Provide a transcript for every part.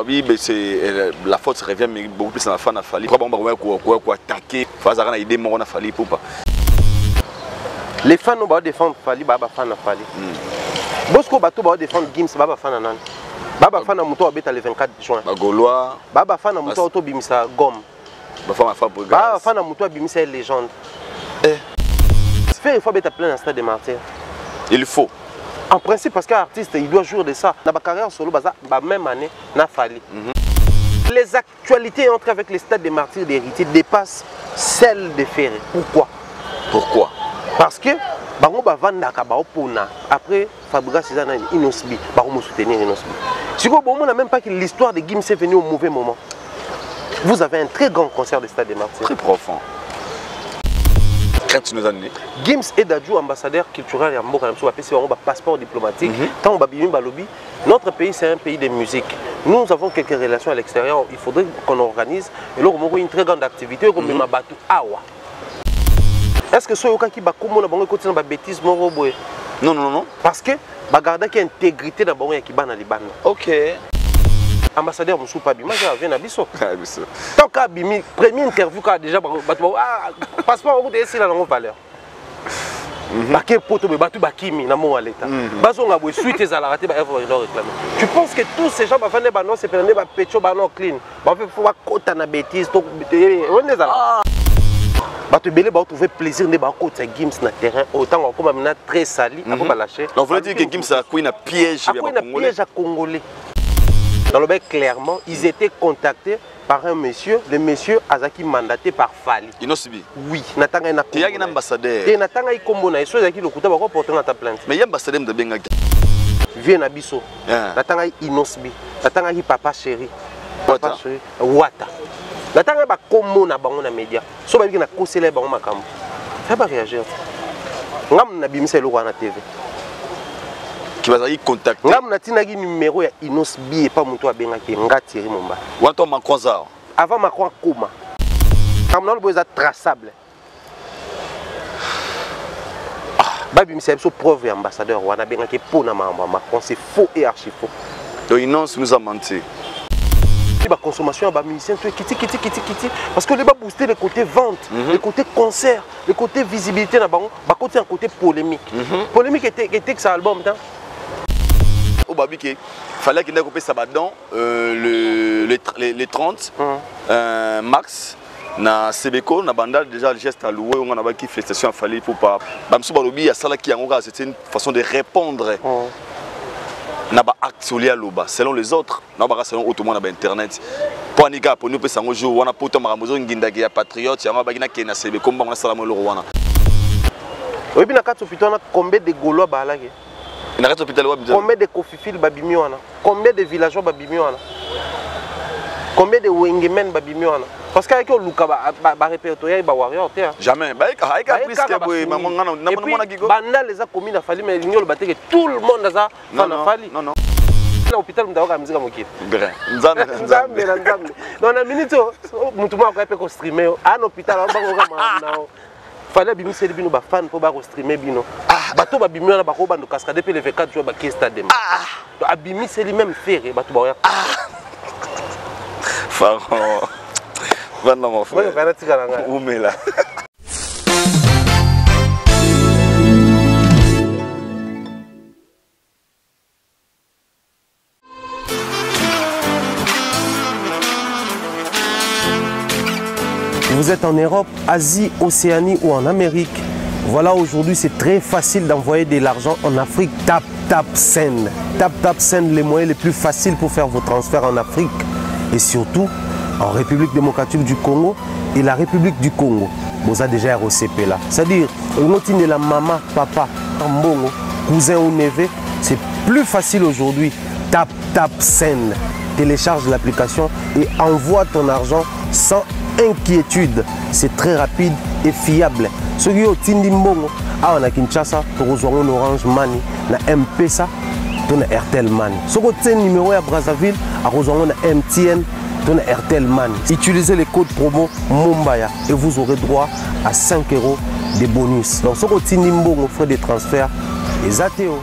oui, mais c'est la faute revient mais beaucoup plus à la fin à Fali. Pourquoi on va quoi attaquer? Faire une idée mon a Fali pour pas. Les fans vont défendre Fali, baba fan à Fali. Bosco Bato va défendre Gims, baba fan à Nan. Baba fan à Mouto Abeta le 24 juin. Gaulois. Baba fan à Mouto Auto Bimisa Gomme. Baba fan à Mouto Bimisa légende. Il faut être plein dans stade des martyrs. Il faut. En principe, parce qu'un artiste, il doit jouer de ça. Dans ma carrière solo, la même année, n'a fallu. Les actualités entre avec les stades des martyrs d'héritiers dépassent celles des Ferré. Pourquoi? Pourquoi? Parce que Bango Bavandaka Baopona, après Fabregas Cézanne Inosbi, Bango soutenir Inosbi. Si vous ne même pas que l'histoire de Gims est venue au mauvais moment. Vous avez un très grand concert des stades des martyrs. Très profond. Gims est d'adjoint ambassadeur culturel et Mboka Namso a passeport diplomatique. Tant on babimi balobi, notre pays c'est un pays de musique. Nous avons quelques relations à l'extérieur. Il faudrait qu'on organise et là on a une très grande activité comme Mabatu Awa. Est-ce que ce qui va comme on a côté dans bêtise mon Non non non. Parce que bagarda qui intégrité dans bon qui ban Liban. OK. Ambassadeur Moussou Pabi, moi je viens à Bisso. Tant qu'à Bimi, première interview qu'a déjà passeport vous ici la longue valeur. Baké poto me batu bakimi na mon l'état. Bazo nga bo suite za la raté ba réclamer. Tu penses que tous ces gens ba fane ba non c'est prendre ba pecho ba non clean. Ba fait faut ba kota na bêtise to on est là. Ba te belé ba trouver plaisir ne ba kota Gims na terrain autant comme maintenant très sali après ba lâcher. Donc vous voulez dire que Gims a quoi une piège à Congolais. Dans le bec clairement, ils étaient contactés par un monsieur, le monsieur Azaki mandaté par Fali. Inosbi. Oui, Natanga na. Il y a un ambassadeur. Et Natanga i kombo na eso Azaki lokuta ba ko porter na ta plainte. Mais il y a un ambassadeur de benga. Viens na biso. Natanga Inosbi. Natanga hi papa chéri. Papa chéri. Wata. Natanga ba kombo na bango na média. So ba biki na kosela bango makambo. Ça va réagir. Ngam na bimisa lo na TV. Qui va y contacter. Ngam na tinagi numéro ya Inosbi et pas muto abenga ki ngatieri momba. Wanto Macron ça. Avant Macron Koma. Comme non le traçable. Babi mi c'est preuve ambassadeur wana benga ki pona Macron c'est faux et archi faux. Donc Inos nous a menti. La consommation ba musicien tout kiti parce que les ba booster le côté vente, le côté concert, le côté visibilité na bango, ba côté un côté polémique. Polémique était que ça album temps. Au Babiké, fallait qu'il ait coupé Sabadan les 30 max na Sebeko na banda déjà le geste à louer on a pas qui félicitation à Fali pour pas bamsou balobi à sala qui en c'était une façon de répondre na ba acte sur loba selon les autres na ba selon autrement na internet pour nika pour nous pesa ngo jour wana poto maramozo nginda ya patriote ya ba kina kena Sebeko mbanga salamo lo wana oui bien na kati hôpital na combien de Gaulois ba laki. Combien de Kofifil Babimiwana? Combien de villageois Babimiwana? Combien de Wengemen Babimiwana? Parce qu'avec le Luka répertorié, il warrior. Jamais. Banda les a commis à Fali, mais il battait que tout le monde a Fali. Non, non. L'hôpital m'a dit que Nzambe. Dans la minute, Moutouma a streamer à l'hôpital. Fallait bimi c'est bino ba fan pour ba streamer bino bato ba bimi na ba ko bando cascade pe le 24 jours ba ki stade donc abimi c'est lui même faire bato ba Faron vraiment mon frère Oumela. Vous êtes en Europe, Asie, Océanie ou en Amérique. Voilà, aujourd'hui c'est très facile d'envoyer de l'argent en Afrique. Tap Send. Tap Send, les moyens les plus faciles pour faire vos transferts en Afrique. Et surtout en République démocratique du Congo et la République du Congo. Vous avez déjà ROCP là. C'est-à-dire, de la maman, papa, mbongo, cousin ou neveu, c'est plus facile aujourd'hui. Tap Send. Télécharge l'application et envoie ton argent sans inquiétude. C'est très rapide et fiable. Ceux qui ont Tindi Mbongo, on a Kinshasa, on a Orange Money, na M-Pesa, on a Airtel Money. Ceux qui ont numéro à Brazzaville, on a MTN, on a Airtel Money. Utilisez les codes promo Mumbaya et vous aurez droit à 5 € de bonus. Donc ceux qui ont Tindi Mbongo, frais de transfert, les ATO.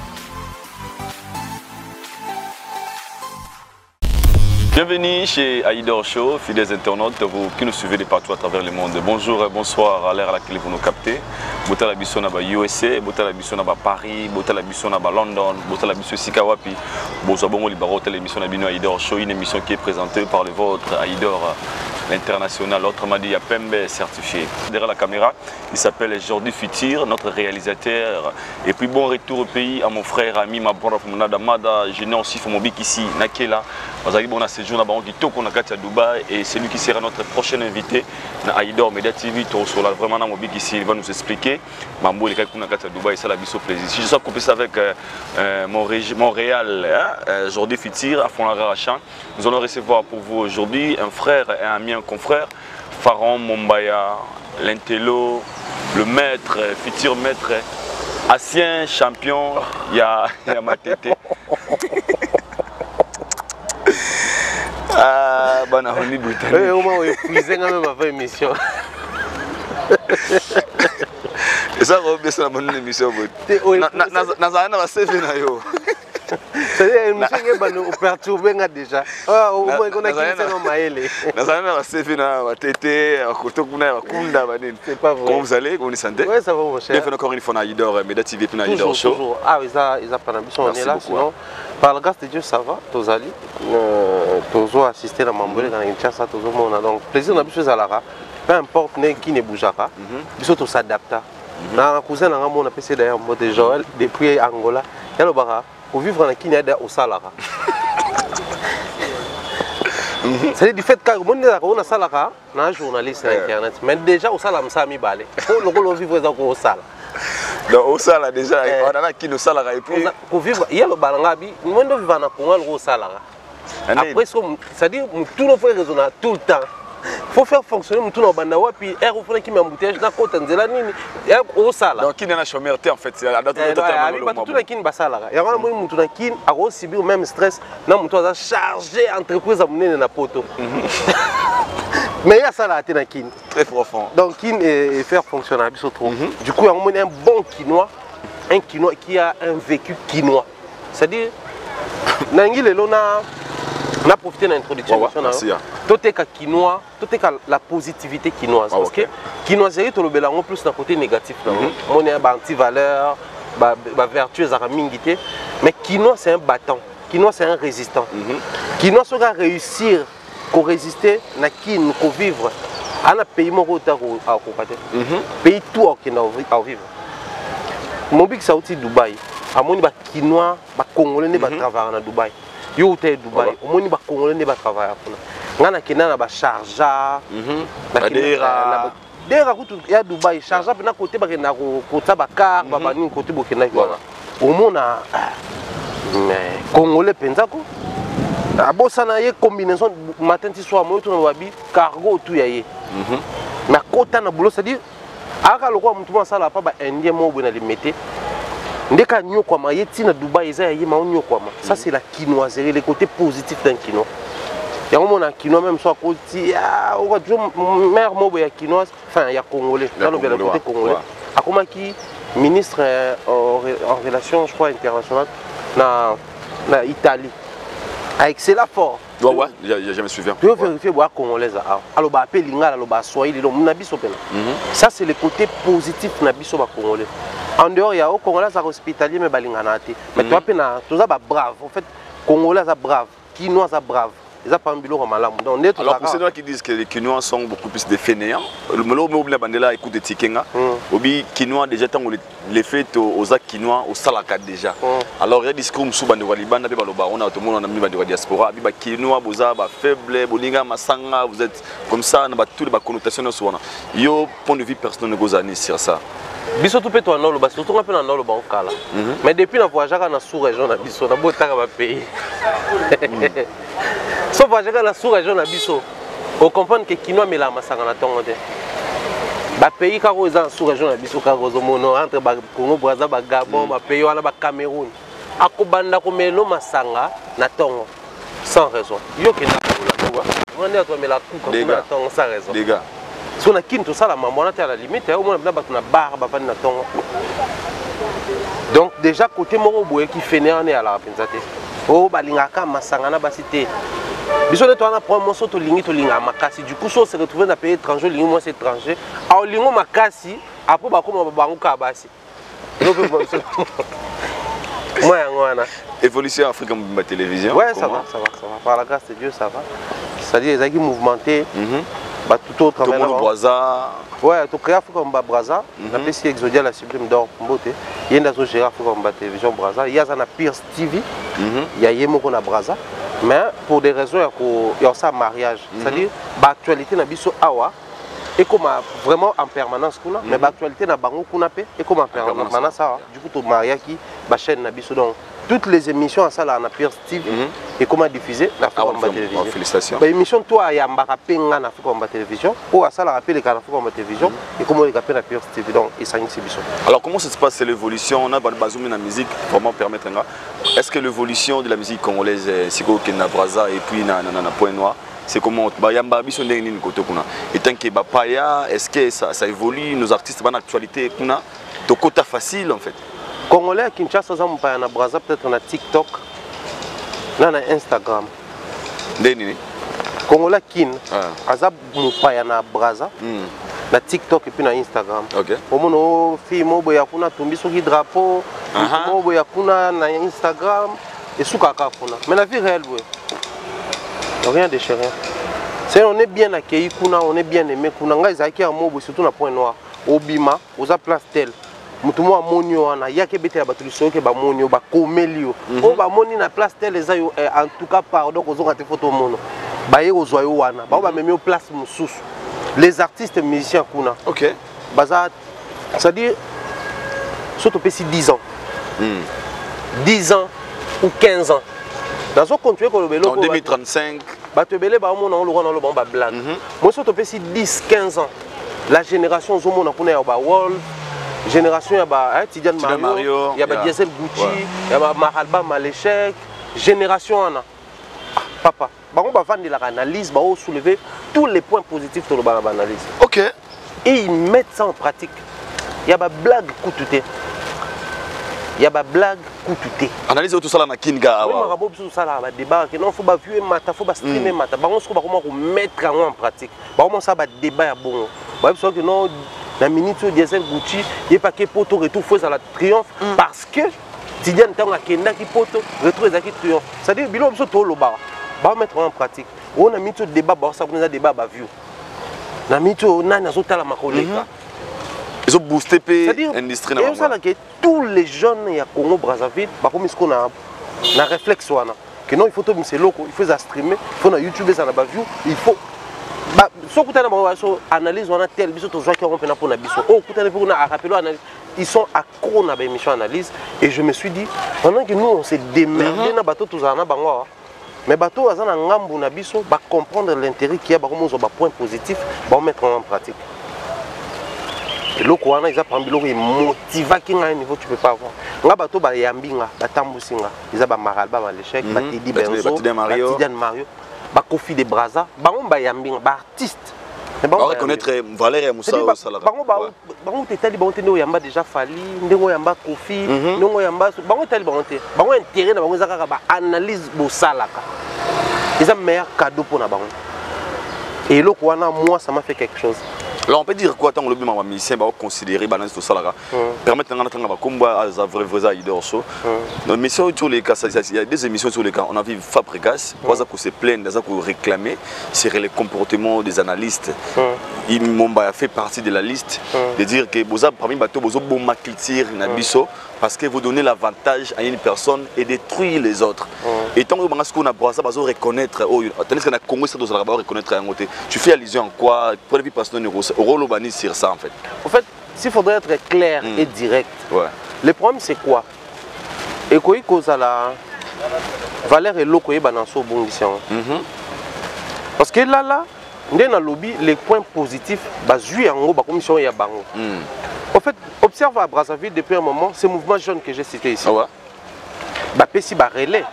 Bienvenue chez Aïdor Show, fidèles internautes, vous qui nous suivez de partout à travers le monde. Bonjour et bonsoir à l'heure à laquelle vous nous captez. Bota la biso na ba USA, bota la biso na ba Paris, bota la biso na ba London, bota la biso Sikawapi. Bonjour bongo libaro l'émission na bino Aïdor Show, une émission qui est présentée par le vôtre Aïdor international, autrement dit Yapembe certifié. Derrière la caméra, il s'appelle Jordi Futur, notre réalisateur. Et puis bon retour au pays à mon frère, ami, ma brave Monada Mada, je n'ai aussi fait mon bic ici, Nakela. Vous avez bon à séjour là-bas, on dit tout qu'on a gâté à Dubaï et c'est lui qui sera notre prochain invité dans Aïdor Media TV. Vraiment dans mon bic ici, il va nous expliquer. Mambo les gars qu'on a gâté à Dubaï, ça la biso plaisir. Si je suis coupé avec Montréal, Jordi Futur, à fond la Rarachan, nous allons recevoir pour vous aujourd'hui un frère et un ami, un confrère, Pharaon Mombaya, l'intello, le maître, futur maître, ancien champion, il y a ma tête. Ah, bon, on est brutal. Oui, au moins, on est épuisé quand même avant l'émission. Et ça, on va faire une émission. Nazarena va se faire. C'est une émission qui va perturber déjà. Au moins, on a quitté nos maïles. Nazarena va se faire, va téter, va kutokuna, va kunda, va dire. C'est pas vrai. Comment vous allez? Comment vous sentez? Oui, ça va, mon cher. Bienvenue encore une fois dans Aïdor Media TV et dans Aïdor Show. Toujours. Ah, ils ont pas d'ambition, on est là. Sinon, par la grâce de Dieu, ça va. Tous allés. Tous ont assisté à Mambolé dans Kinshasa, tous ont donc plaisir n'a plus à la peu importe qui ne bougera pas, ils tous s'adapter. Na cousin na mon appelé d'ailleurs mot de Joël depuis Angola. Yalo bara pour vivre dans Kenya au Salara. C'est du fait que on a Salara, na journaliste sur internet, mais déjà au Salam Sami balé. Pour le vivre dans au Sala. Donc au Sala déjà on a qui nous Salara et puis pour vivre yalo balangabi, nous on vivre na Congo au Salara. Après ça dit tout le fait raisonner tout le temps. Il faut faire fonctionner tout le monde. Puis il faut qu'il y ait un embouteillage dans côté de la ligne. Au Sala. Donc qui n'est pas chômeur en fait, c'est la date de tout le qui n'est pas Sala. Il y a un moment qui a aussi le même stress. Non, on doit charger l'entreprise à mener dans poto. Mais il y a ça là, très profond. Donc qui est faire fonctionner se trouve. Du coup, il y a un bon quinois, un quinois qui a un vécu quinois. C'est-à-dire, Nangil et Lona. On a profité de l'introduction. Tout est quinois, tout est la positivité quinoise. Parce que quinois, c'est tout le bélangon plus d'un côté négatif. On est un anti-valeur, vertueux à mingité. Mais quinois, c'est un battant. Quinois, c'est un résistant. Quinois, ça va réussir à résister, à vivre. On a pays mon retard à combattre. Pays tout à vivre. Mon big Saouti Dubaï. À mon quinois, Congolais ne va travailler à Dubaï. Yo ute Dubaï, au moins ba Congolais ne ba travailler kuna. Ngana kena na ba charja, dera kutu ya Dubaï, charja pena côté ba kena ko ta ba car ba bani côté bokena kuna. Au mona mais Congolais penza ko. Abosa na ye combinaison matin ti soir mo to na babi cargo tout ya ye. Na kota na boulot, c'est-à-dire aka lokwa mutu ma sala pa ba indien mo bona limité. Ndeka nyokwama yeti na Dubaï eza yé ma nyokwama. Ça c'est la quinoiserie, le côté positif d'un quinoa. Il y a un moment quinoa même soit côté ah on va toujours mère mobo ya quinoa, enfin il y a congolais, dans le côté congolais. A comment qui ministre en relations je crois internationales na Italie. Avec c'est là fort. Ouais, j'ai jamais suivi. Tu veux vérifier boire congolais alors ba appeler lingala lo ba swahili lo munabiso pena. Ça c'est le côté positif na biso ba congolais. En dehors, il y a au Congolais hospitalier mais balinganati. Mais toi pena, tout ça brave. En fait, Congolais ça brave, Quinois ça brave. Ils ont pas un bilan comme là. Alors pour ceux qui disent que les Quinois sont beaucoup plus des fainéants, le mot oublie bandela écoute de Tikenga. Obi Quinois déjà tant les fait aux Quinois au Salaka déjà. Alors il y a des discours sous bande walibanda be baloba on a tout le monde on a mis bande diaspora bi ba Quinois boza ba faible bolinga masanga vous êtes comme ça na ba toutes les connotations sur on. Yo point de vue personnel gozani sur ça. Biso tout peut toi non le bas surtout on peut dans le bas au kala. Mais depuis la voyage dans sous-région na biso na botaka ba pays. Sauf voyage dans la sous-région na biso. On comprend que Quinois mais la masanga na tongo te. Ba pays ka ko za sous-région na biso ka ko zomono entre ba Congo Brazza ba Gabon ba pays wana ba Cameroun. Akobanda ko melo masanga na tongo sans raison. Yo ke na ko la. On est toi mais la coup comme na tongo sans raison. Les gars. Si on a qui tout ça la maman à la limite au moins na barbe ba na tongo. Donc déjà côté moko boye qui fait né on est à la pensate. Oh balingaka masanga na basité. Biso de toi on a pris un morceau to lingi makasi. Du coup, si on se retrouve dans un pays étranger, lingi moi c'est étranger. Alors lingo makasi, après bah comme bango kabasi. Moi évolution Afrique en télévision. Ouais, ça va. Par la grâce de Dieu, ça va. C'est-à-dire les gens mouvementés. Bah tout autre. Tout le monde Braza. Ouais, tu crées Afrique comme Braza. La PC Exodia la sublime d'or beauté. Il y a une autre gérer Afrique comme télévision Braza. Il y a ça na Pierce TV. Il y a Yemo na Braza. Mais pour des raisons il y a ça mariage. C'est-à-dire l'actualité na biso awa et comme vraiment en permanence kuna, mais l'actualité na bango kuna pe et comme en permanence ça. Du coup tu mariage qui ba chaîne na biso donc toutes les émissions à ça là na Pierce TV et comment diffuser la télévision. Félicitations. Bah émission toi ya mbaka penga na Afrique comme télévision ou à ça la rappelle les Afrique comme télévision et comment les appelle la Pierce TV donc et ça c'est biso. Alors comment ça se passe l'évolution on a bazoumi na musique vraiment permettre est-ce que l'évolution de la musique congolaise c'est quoi na Braza et puis na Point Noir c'est comment bayamba biso ndenge nini koto kuna et tant que bapaya est-ce que ça évolue nos artistes ban actualité kuna to quota facile en fait. Congolais à Kinshasa ça mpaya na Braza peut-être na TikTok na Instagram. Ndeni Congolais kin aza mpaya na Braza na TikTok et puis na Instagram. OK. Omono fi mobo ya kuna tumbi soki drapeau mobo ya kuna na Instagram et soukaka kuna. Mais la vie réelle rien de chez rien. C'est on est bien accueilli kuna, on est bien aimé kuna. Nga izaki ya mobo surtout na Point Noir. Obima, oza place tel. Mutumo amonio wana yake bete ya batuliso ke ba monio ba komelio. O ba moni na place tel les ayo en tout cas pardon ko zonga te photo mono. Ba ye ozoyo wana. Ba memi au place mususu. Les artistes musiciens kuna. OK. Baza c'est-à-dire surtout pesi 10 ans. 10 ans ou 15 ans. Dans ce continuer ko lobelo en 2035 ba te belé ba mona on le rona lo ba blague. Moi surtout pesi 10 15 ans. La génération zo mona kuna ya ba Wolf génération ya ba Tidiane Mario, ya ba Diesel Gucci, ya ba Mahalba Malechek, génération ana. Papa, ba on va vendre la analyse, ba on soulever tous les points positifs de la analyse. OK. Et ils mettent ça en pratique. Il y a ba blague coutouté. Il y a ba blague coutouté. Analyse tout ça là na kinga. Oui, marabo tout ça là ba débat que non faut ba viewer mata, faut ba streamer mata. Ba on se ba comment mettre en pratique. Ba on ça ba débat ya bon. Ba parce que non la minute Diesel Gucci, il pas que poto retour faut ça la triomphe parce que Tidiane tanga kenda ki poto retour ezaki triomphe. C'est-à-dire bilo biso to lo ba mettre en pratique. On a mis tout débat ba ça qu'on a débat ba view. Na minute nani azotala makoleka. Ils ont boosté l'industrie. Et ça que tous les jeunes ya Congo Brazzaville ba comme ce qu'on a na réflexe wana que non il faut tout c'est loco, il faut ça streamer, il faut na YouTube ça na ba view, il faut bah so kutana ba so analyse on a tel biso to joie qui on pena pour na biso oh kutana pour na rappelo analyse ils sont accro na ba émission analyse et je me suis dit pendant que nous on s'est démerdé na bateau tous na bango mais bateau azana ngambu na biso ba comprendre l'intérêt qu'il y a ba comme ba point positif ba mettre en pratique et le quoi ils a prendre biloko et motiva qui à un niveau tu peux pas avoir nga bateau ba yambinga ba tambusinga ils a ba Maralba Malechek ba Teddy Benzo Tidiane Mario ba Kofi de Braza bango ba yambinga ba artiste on va reconnaître Valère Moussa au Salaka bango tetali bango tendo yamba déjà fali ndengo yamba Kofi ndengo yamba bango tali bango te bango intérêt na bango ezaka ba analyse bo Salaka ils ont meilleur cadeau pour na bango et le quoi moi ça m'a fait quelque chose. Là on peut dire quoi tant que le bien musicien va considérer balance tout ça là permettre d'entendre ba combat à vrai idée aussi dans mission sur les cas il y a des émissions sur les cas on a vu Fabregas pour ça qu'on se plaindre ça qu'on réclamer sur les comportements des analystes il Momba a fait partie de la liste de dire que boza parmi bateau bozo bon maquitir na biso parce que vous donnez l'avantage à une personne et détruire les autres et tant que bangas qu'on a boza bazo reconnaître oh tandis que na Congo ça doit reconnaître un côté tu fais allusion à quoi pour la vie personnelle rôle sur ça en fait. En fait, s'il faudrait être clair et direct, le problème c'est quoi? Et quoi cause à la valeur et l'eau qu'on dans bon parce que là, dans le lobby, les points positifs, bah jouer en haut, bah commission y a bango. En fait, observe à Brazzaville depuis un moment, ce mouvement jeune que j'ai cité ici. Bah pessi bah relais.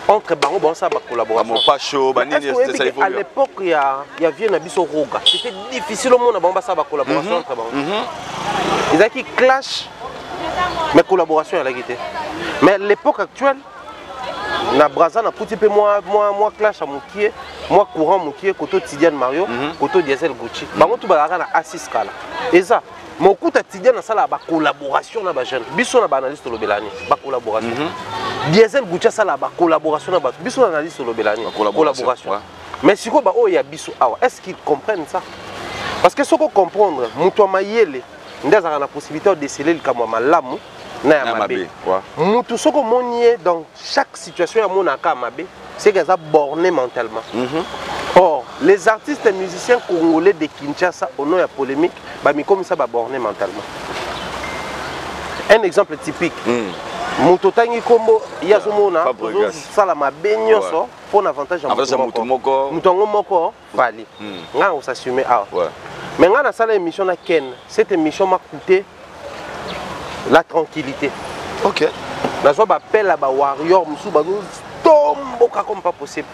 Entre bango bon ça ba collaboration pas chaud ba nini ça évolue à l'époque il y a vieux na biso roga c'était difficile au monde ba ça ba collaboration entre bango ils a qui clash mais collaboration à la guité mais l'époque actuelle na braza na kuti pe moi clash à mukie moi courant mukie koto Tidiane Mario koto Diesel Gucci bango tu balaka na A6 kala eza mokuta Tidiane na sala ba collaboration na ba jeune biso na ba analyste lobelani ba collaboration Diesel Gucci sala ba collaboration na ba biso na analyste lobelani collaboration mais siko ba o ya biso awa est-ce qu'ils comprennent ça parce que soko comprendre muto mayele ndaza na possibilité de déceler le kamwa malamu na mabe mutu soko monie dans chaque situation ya monaka mabe c'est qu'ils sont bornés mentalement. Or les artistes et musiciens congolais de Kinshasa au nom de la polémique bah mi comme ça bah bornés mentalement. Un exemple typique mutu tangi kombo ya somona sala mabe nyoso pour avantage à mutu moko fali nga on s'assumer mais nga na sala émission na Ken cette émission m'a coûté la tranquillité. OK. La joie appelle à warrior musu ba tombo comme pas possible.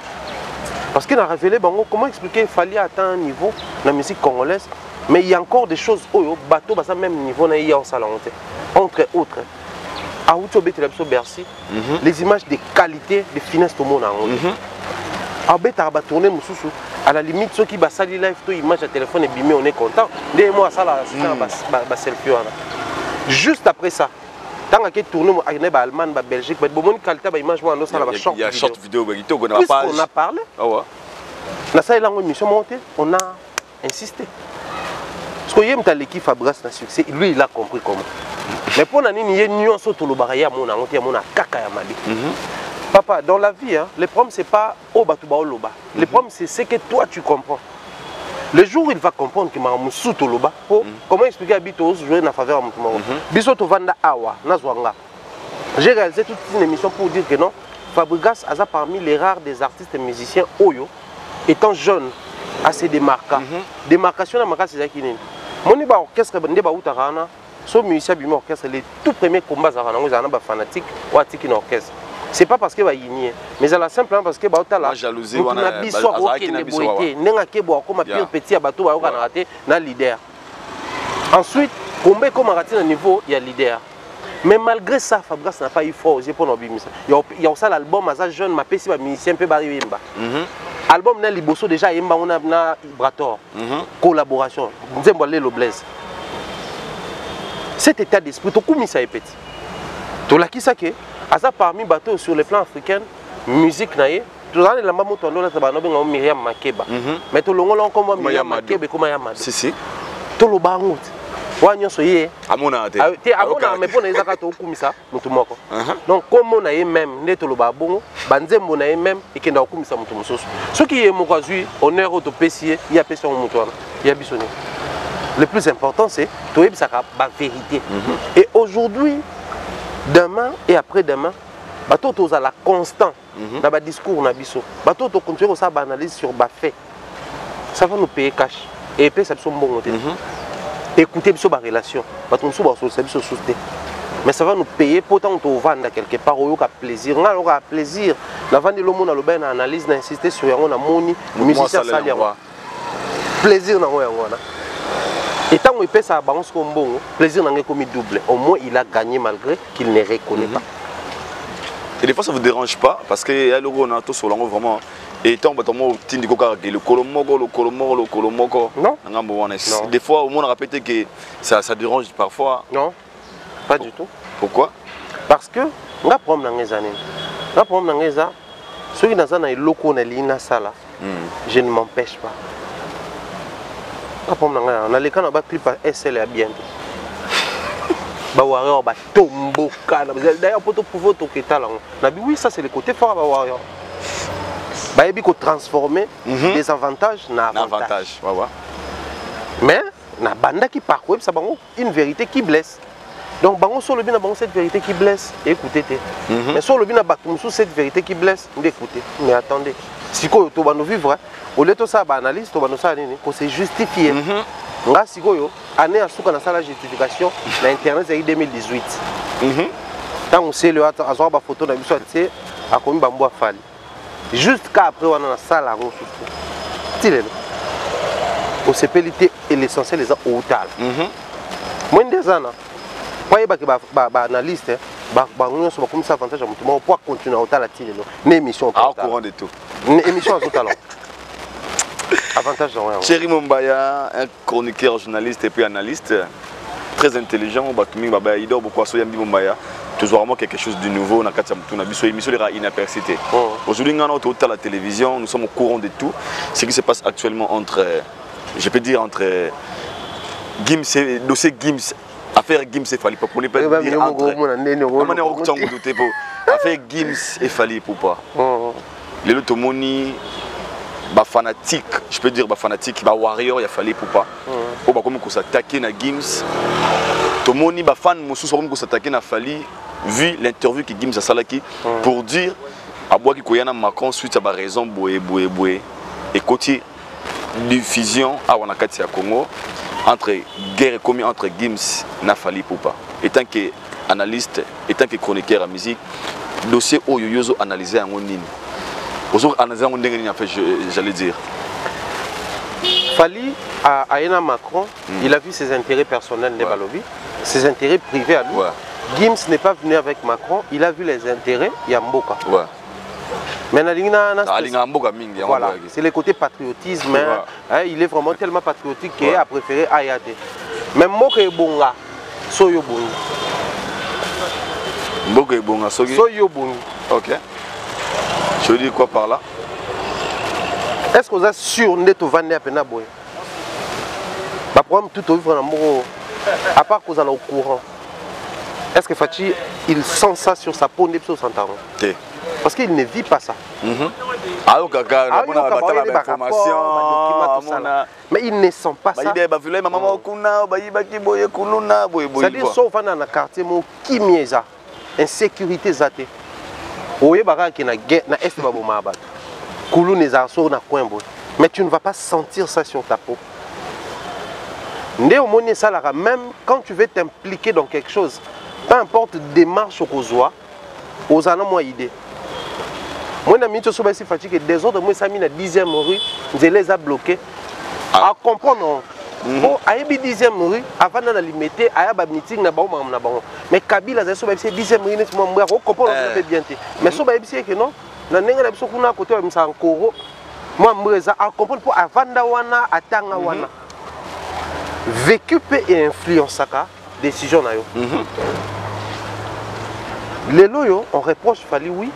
Parce qu'il a révélé comment expliquer il fallait atteindre un niveau la musique congolaise mais il y a encore des choses au bateau bas même niveau na hier en salon entre autres. À Outobé Bercy, les images de qualité, de finesse tout le monde a beta ba tourner mususu à la limite ceux qui ba sali live to image à téléphone et bimé on est content. Dès moi ça là ba selfie là. Juste après ça, tant que tourné en Allemagne, en Belgique, il y a short vidéo. On a parlé. On a insisté. Parce que l'équipe Fabregas n'a succès, lui il a compris comment. Mais pour nous, il y a une nuance autour de l'Obaraya, papa, dans la vie, le problème c'est pas au Batouba ou l'Oba. Le problème c'est ce que toi tu comprends. Le jour où il va comprendre que Mamoussou Toloba, comment expliquer à Bitos jouer en faveur de Moutoumaro Biso Tovanda Awa, Nazwanga. J'ai réalisé toute une émission pour dire que non, Fabregas a parmi les rares des artistes et musiciens Oyo, étant jeune, assez démarquant. Démarcation dans ma case, c'est Zakinin. Mon orchestre, son musicien bimé orchestre, les tout premiers combats, ils ont fanatique ou attique une orchestre. C'est pas parce que va yigner, mais c'est simplement parce que ba otala jalousie wana biso okende boité nenga kebo comme pire petit bateau ba okana raté na leader. Ensuite, combien comme raté na niveau il y a leader. Mais malgré ça, Fabregas n'a pas eu fort pour nos bimisa. Il y a aussi l'album Aza jeune ma pesi ba musicien pe bari yemba. Album na liboso déjà yemba on a na Brator. Collaboration. Nzembo le Blaise. Cet état d'esprit to kumisa epeti. To la ki sake Asa parmi bateaux sur le plan africain, musique naïe, tout le monde a moto là, c'est Myriam Makeba. Mais tout le monde a comme Myriam Makeba comme Yamado. Si si. Tout le bangout. Wanyo soye. Amona ate. Amona mais pour les akato kumisa mutumoko. Donc comme on a même ne tout le babongo, banzembo na même et kenda kumisa mutumusoso. Ce qui est mokazui honneur au pesier, il y a personne mutuana. Il y a bisonné. Le plus important c'est toi ça la vérité. Et aujourd'hui demain et après-demain, bateau tous à la constant dans le discours na biso. Bateau to continuer ça analyse sur bas fait. Ça va nous payer cash et payer ça son bon côté. Écouter biso ba relation. Bateau sous ba service sousté. Mais ça va nous payer pourtant to vendre quelque part au ka plaisir. On aura plaisir. La vendre le monde na le ben analyse na insister sur yango na moni musicien ça ya. Plaisir na yango. Et tant qu'il paie sa balance comme bon, plaisir n'a commis double. Au moins, il a gagné malgré qu'il ne reconnaît pas. Et des fois, ça ne vous dérange pas parce qu'il y a le gros nato sur l'angle vraiment. Et tant que le kolomoko. Non. Des fois, au moins, on a répété que ça dérange parfois. Non, pas du tout. Pourquoi? Parce que, on a problème dans les années. On a problème dans les années. Ceux qui sont dans les locaux, je ne m'empêche pas. On a les canaux à clip à SL à bientôt. Warrior ba tombo kana. D'ailleurs pour te prouver ton talent. Oui, ça c'est le côté fort à Warrior. Bah il faut transformer des avantages en avantages. Mais na banda qui parcourt ça une vérité qui blesse. Donc bango sur le bien cette vérité qui blesse, écoutez. Mais sur le bien batum sous cette vérité qui blesse, écoutez. Mais attendez. Si quoi tu vas nous vivre au lieu de ça analyse tu vas nous ça pour se justifier. Nga sikoyo année à souka na sala justification na internet c'est 2018. Tant on sait le à avoir ba photo na biso c'est a komi bambo afali. Juste qu'après on a na sala ngo sous. Tilelo. Au CPLT et l'essentiel les au tal. Moins des ans. Pas y ba analyste bango so comme ça avantage à mutumo pour continuer à la télé une émission au courant de tout une émission à tout talent avantage dans rien. Thierry Mombaya, un chroniqueur, journaliste et puis analyste très intelligent, il dort beaucoup à Yambi Mombaya. Toujours vraiment quelque chose de nouveau. Aujourd'hui, nous sommes à la télévision, nous sommes au courant de tout. Ce qui se passe actuellement entre, je peux dire, entre Gims et dossier Gims, affaire Gims et Fali Poupa. On ne peut pas dire entre. Affaire Gims et Fali Poupa. Les Lotomoni, fanatique, je peux dire fanatique, warrior, il a fallu Poupa. On va commencer à s'attaquer à Gims. Tout le monde est fan, mais on s'attaquer à Fali, vu l'interview que Gims a salaki pour dire à bois qui koyana Macron suite à la raison boé et côté diffusion à Wanakati à Congo entre guerre commis entre Gims et Fali Poupa. Étant qu'analyste, étant que chroniqueur à musique, dossier au yoyozo analysé en ligne. J'allais dire. Fali à Ena Macron, il a vu ses intérêts personnels de Balobi, ses intérêts privés à lui. Gims n'est pas venu avec Macron, il a vu les intérêts Yamboka. Mais voilà, c'est le côté patriotisme. Il est vraiment tellement patriotique qu'il a préféré Ayade. Mais Mboka et Bonga, Soyo Bongi. Mboka et Bonga, Soyo Bongi. Ok. Je veux dire quoi par là? Est-ce que vous êtes sûr que vous allez vendre boy? Le problème tout au vivre à part que vous allez au courant. Est-ce que Fachi il sent ça sur sa peau sur son talent? Parce qu'il ne vit pas ça. Alors mais il ne sent pas ça. C'est-à-dire sauf dans le quartier qui est insécurité zate. Mais tu ne vas pas sentir ça sur ta peau. Même quand tu veux t'impliquer dans quelque chose, peu importe démarche aux oies, aux années moins idée. Moi, je suis fatigué. Des autres, moi, ça mis la 10e rue, je les ai bloqués. À comprendre. Bon, à la 10e rue, avant de la limiter, à la meeting, mais Kabila, c'est la 10e rue, je comprends bien. Mais c'est que non, je ne sais pas côté de Sankoro. Moi, je comprends pour avant d'awana, attendre wana. Vécu et influence la décision. Les loyaux, on reproche Fali, oui,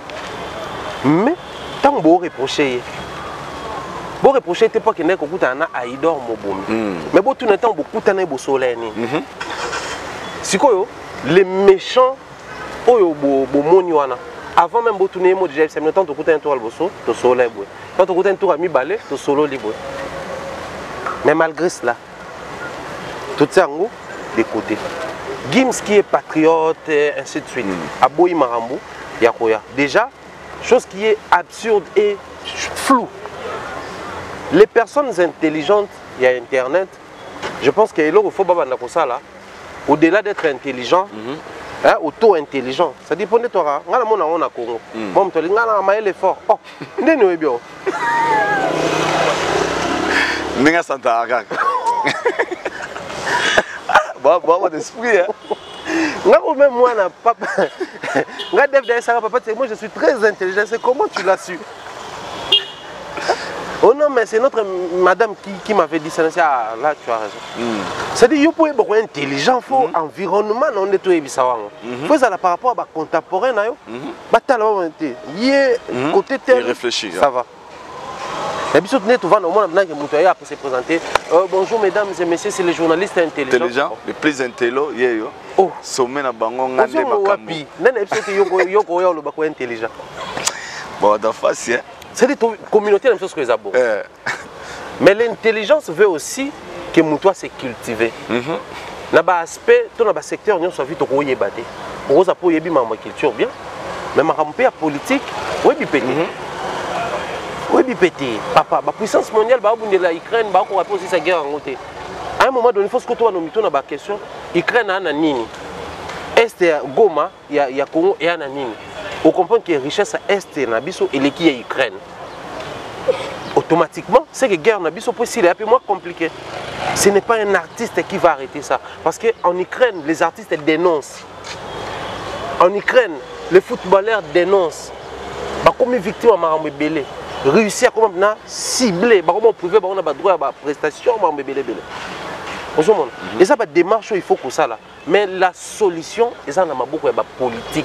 mais tant que vous reprochez. Vous reprochez pas que vous avez un aïdor mais vous avez beaucoup de soleil. Si les méchants, avant même de tourner, c'est le temps de un tour au soleil. Quand vous avez un tour à mi-balai, au solo libre. Mais malgré cela, tout ça de côté. Gims qui est patriote, ainsi de suite. Aboyi Marambo, Yakoya. Déjà, chose qui est absurde et floue. Les personnes intelligentes, il y a Internet, je pense qu'il faut pas là. Au-delà d'être intelligent, auto-intelligent, ça dépend de toi. On a Congo. Bon, tu as l'effort. Oh, n'est-ce bien. Nenga Santa Agak. Bon, d'esprit. Même moi, papa. Moi, je suis très intelligent. C'est comment tu l'as su? Oh non, mais c'est notre madame qui m'avait dit ça. Ah, là, tu as raison. C'est-à-dire qu'il faut être beaucoup intelligent, il faut environnement, on est tout évident. Il faut ça par rapport à contemporain. Côté tel, réfléchir. Ça va. Et puis, tout va après se présenter. Bonjour mesdames et messieurs, c'est les journalistes intelligents. Les plus intelligents, oh, sommet na bango ngande makambo. Nana episode yoko ya lo intelligent. Bon, dans face, hein. C'est des communautés même chose que les abos. Mais l'intelligence veut aussi que Moutoua se cultive. Dans l'aspect, dans le secteur, nous sommes vite au Yébate. On a pour Yébi ma culture bien, mais ma campagne politique, oui, bipété. Oui, bipété. Papa, la puissance mondiale, l'Ukraine, on va poser sa guerre en côté. À un moment donné, il faut que tu aies une question. L'Ukraine a un nini. Est Goma, il y a Congo et un nini. On comprend que la richesse est et qui est Ukraine. Automatiquement, c'est que la guerre est possible, c'est un peu moins compliqué. Ce n'est pas un artiste qui va arrêter ça. Parce qu'en Ukraine, les artistes dénoncent. En Ukraine, les footballeurs dénoncent. Comme victime à Marambe Belé. Réussir à cibler. Comme privé, on a droit à la prestation. Et ça, c'est démarche, il faut que ça là. Mais la solution, c'est beaucoup de politique.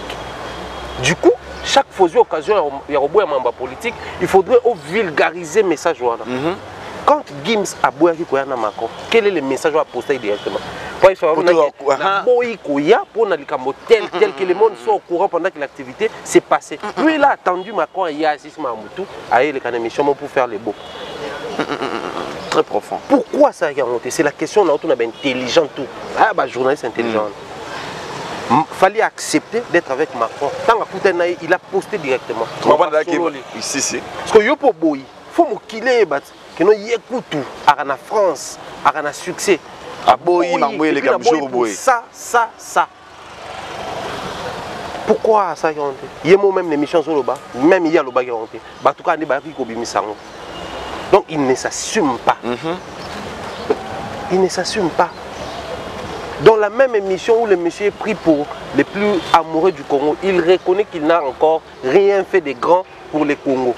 Du coup, chaque fois occasion, il y a un politique, il faudrait vulgariser le message. Quand Gims a besoin de Macron, quel est le message à poster directement? Tel que le monde soit au courant pendant que l'activité s'est passée. Lui, il a attendu Macron et il a assisté Mamoutou à l'émission pour faire les beaux. Très profond. Pourquoi ça a remonté? C'est la question là où on a intelligent tout. Ah bah journaliste intelligent. Il fallait accepter d'être avec Macron. Tant que il a posté directement. Ici. Parce que yo pour boy, faut me killer que nous y écoute à la France, à la succès. À boy, les gars, boy. Ça. Pourquoi ça a remonté? Il y a même l'émission sur le bas, même il y a le bas qui a remonté. En tout cas, il y a des gens. Donc il ne s'assume pas. Il ne s'assume pas. Dans la même émission où le monsieur est pris pour les plus amoureux du Congo, il reconnaît qu'il n'a encore rien fait de grand pour les Congos.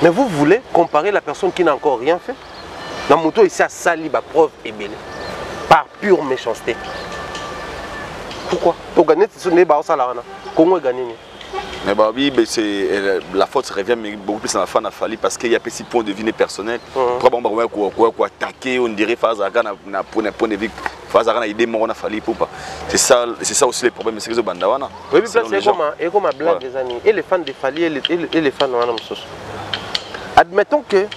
Mais vous voulez comparer la personne qui n'a encore rien fait? Dans mon tour, ici à sali, la preuve est belle. Par pure méchanceté. Pourquoi? Pour gagner, ce n'est pas ça là. Congo est gagné. Mais bah oui, la faute revient beaucoup plus à la fin de Fali parce qu'il y a des points de vue personnels. Pour attaquer, on dirait pour un point de vue, Fazara idée mon Fali pour pas. C'est ça aussi le problème, c'est que Bandawana. Oui, c'est comme ma blague des années. Et les fans de Fali et les fans de Wanamsos. Admettons que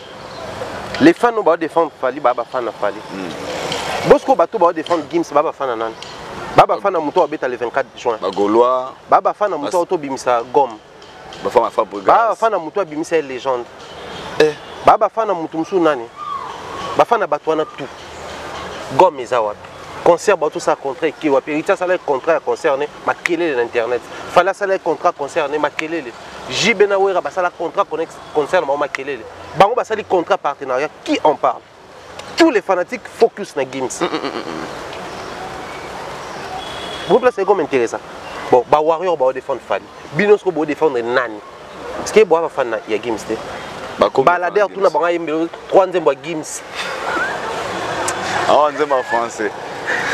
les fans vont défendre Fali, Baba fan de Fali. Bosco Bato va défendre Gims, Baba fan de Nan. Baba fan a muto abeta le 24 juin. Bagolois. Baba fan a muto auto bimisa Gomme. Baba fan a muto bimisa légende. Baba fan a muto musu nani. Baba fan a batwana tout. Gomme izawat. Concert bato ça contrat qui wa Perita ça le contrat concerné ma kelele l'internet. Fala ça le contrat concerné ma kelele. Jibena wera ba ça la contrat concerne ma kelele. Bango ba ça le contrat partenariat qui en parle. Tous les fanatiques focus na Gims. Vous placez comme intéressant. Bon, bah Warrior va défendre Fali. Binosco va défendre Nani. Est-ce que va fan il y a Gims té. Balader tout na banga yembe troisième ba Gims. Ah, on dit en français.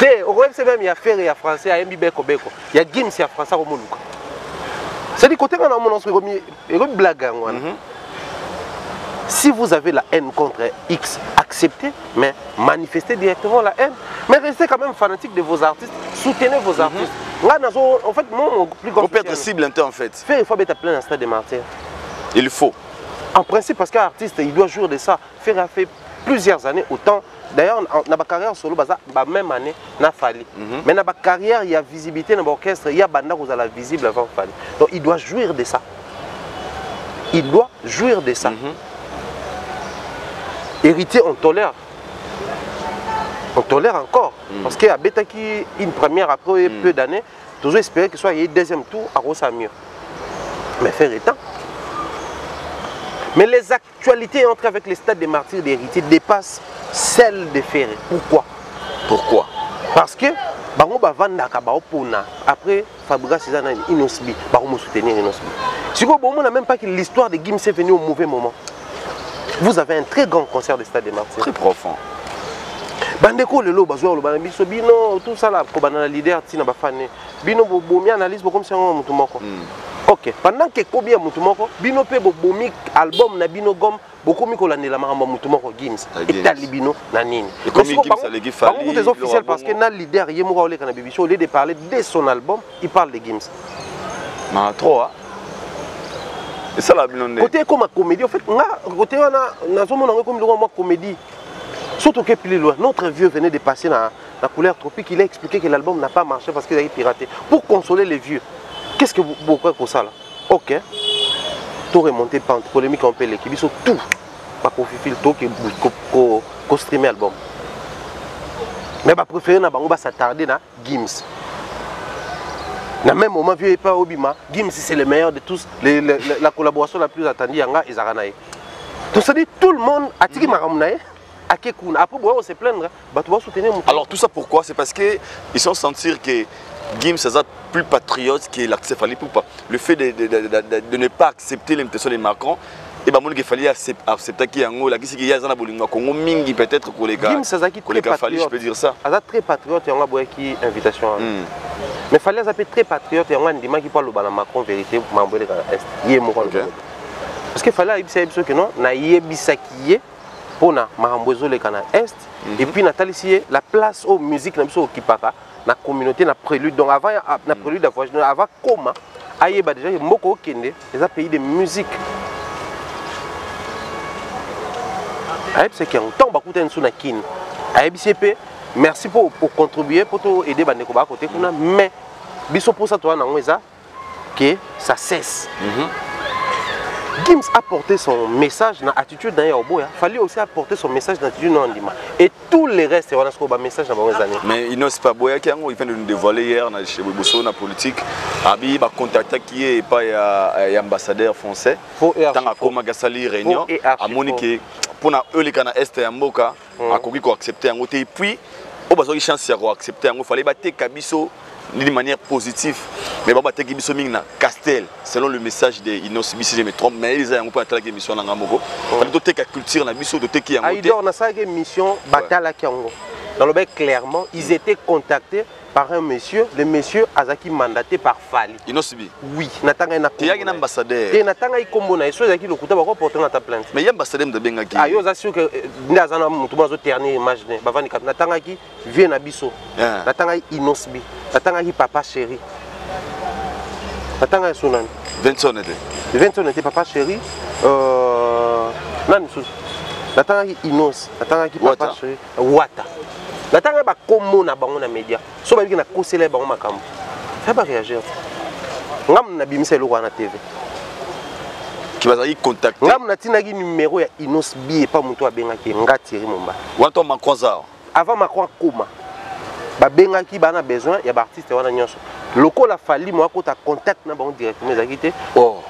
Té, au web c'est même il y a faire il y a français à Mbi Beko. Il y a Gims il y a français au Moluka. C'est du côté quand on montre comme une blague ngwana. Si vous avez la haine contre X, acceptez, mais manifestez directement la haine. Mais restez quand même fanatique de vos artistes, soutenez vos artistes. En fait, mon plus grand. On peut être cible en fait. Faire il faut être plein d'un stade de martyrs. Il faut. En principe, parce qu'un artiste, il doit jouer de ça. Faire a fait plusieurs années, autant. D'ailleurs, dans ma carrière solo, la même année, n'a fallu. Mais dans ma carrière, il y a visibilité dans l'orchestre, il y a banda vous avez visible avant fallu. Donc il doit jouir de ça. Il doit jouir de ça. Héritier, on tolère. On tolère encore. Parce qu'il y a Betaki une première après peu d'années, toujours espérer que soit il y ait deuxième tour à Rosa mieux. Mais faire étant. Mais les actualités entre avec les stades des martyrs d'héritier dépassent celles des Ferré. Pourquoi? Parce que Bango Bavandaka Baopona, après Fabregas Cézanne Inosbi, Baromo soutenir Inosbi. Si vous n'a même pas que l'histoire de Gims est venue au mauvais moment. Vous avez un très grand concert des stades des martyrs. Très profond. Bandeko le lo bazwa lo banabiso bino tout ça là ko banana leader tina bafane bino bomi analyse comme si on mutu moko. OK, pendant que ko bien mutu moko bino pe bomi album na bino gom beaucoup mi ko landela makamba mutu moko Gims et talibino na nini. Et comme Gims ça les Fali. Des officiels parce que na leader yemo ka ole kana bibiso au lieu de parler de son album, il parle de Gims. Ma trop hein. Et ça la binonde. Côté comme une comédie en fait, côté on a sommes comme une comédie. Surtout que plus loin, notre vieux venait de passer dans la couleur tropique, il a expliqué que l'album n'a pas marché parce qu'il a été piraté. Pour consoler les vieux, qu'est-ce que vous croyez pour ça là? OK. Tout remonté par polémique en paix l'équipe, ils sont tout. Pas qu'on fait le tout qu'on streamer l'album. Mais je préfère s'attarder dans Gims. Dans le même moment, vieux et pas Obima, Gims c'est le meilleur de tous, la collaboration la plus attendue, Yanga et Zaranae. Donc ça dit tout le monde a tiré Maramnae. Après, on se plaindre, soutenir. Alors tout ça pourquoi? C'est parce qu'ils sont sentir que Gims c'est plus patriote que l'artiste Fally Ipupa. Le fait de ne pas accepter l'invitation de Macron, et ben il fallait accepter qu'il y a un là qui y a un Congo mingi peut-être pour les gars. Gims c'est très patriote. Je peux dire ça. Ça très patriote et on a beaucoup qui invitation. Mais fallait ça très patriote et on a une demande qui parle de Macron vérité pour m'envoyer dans l'est. Il est mort. Parce qu'il fallait que non, na yebisa qui est pour na mahambozo le canal est et puis Nathalie ici la place aux musiques na biso qui papa na communauté na prélude donc avant na prélude de voyage avant comment ayeba déjà moko kende les pays de musique. C'est qu'il y a un temps bakouta nsu na kin. ABCP merci pour contribuer pour aider bandeko ba côté kuna mais biso pour ça toi na ngweza que ça cesse. Gims a porté son message dans l'attitude d'un Yaoboya. Il fallait aussi apporter son message dans l'attitude d'un Ndima. Et tous les restes, on a un message dans les années. Mais il n'est pas Boya qui vient de nous dévoiler hier chez Webosso, dans la politique. Abi va contacter qui est pas ambassadeur français. Tant à Komagasali réunion à Monique pour eux les Cana Est et Mboka à Kogi pour accepter un côté. Et puis au besoin de chance pour accepter un fallait battre Kabiso de manière positive. Mais bon, battre Kabiso Mingna Castel selon le message de Inos si je me trompe mais ils ont pas attaqué mission dans Ngamoko. Fallait doter la culture na biso doter qui a monté. Aïdor na ça mission Batala Kiango. Dans le bec clairement, ils étaient contactés par un monsieur, le monsieur Azaki mandaté par Fally. Inosibi. Oui, natanga na. Il y a un ambassadeur. Et natanga ikombo na eso Azaki lokuta ba ko porter na ta plainte. Mais il y a un ambassadeur de Bengaki. Ah yo zasio que ndazana mutu mazo dernier image ne bavani kat natanga ki vient na biso. Natanga Inosbi. Natanga ki papa chéri. Natanga sunan. Vincent était. Vincent était papa chéri. Nani sous. Natanga ki Inos. Natanga ki papa chéri. Wata. Natanga ba komo na bango na média. So ba biki na kosele bango makambo. Ça va réagir. Ngam na bimisa eloko na TV. Qui va y contacter. Ngam na tinaki numéro ya Inos Bi et pas mutu abengaki Ngatieri Momba. Wanto Macron ça. Avant Macron koma. Ba bengaki bana besoin ya ba artiste wana nyonso. Loko la Fally moi ko ta contact na bango directement ezakité.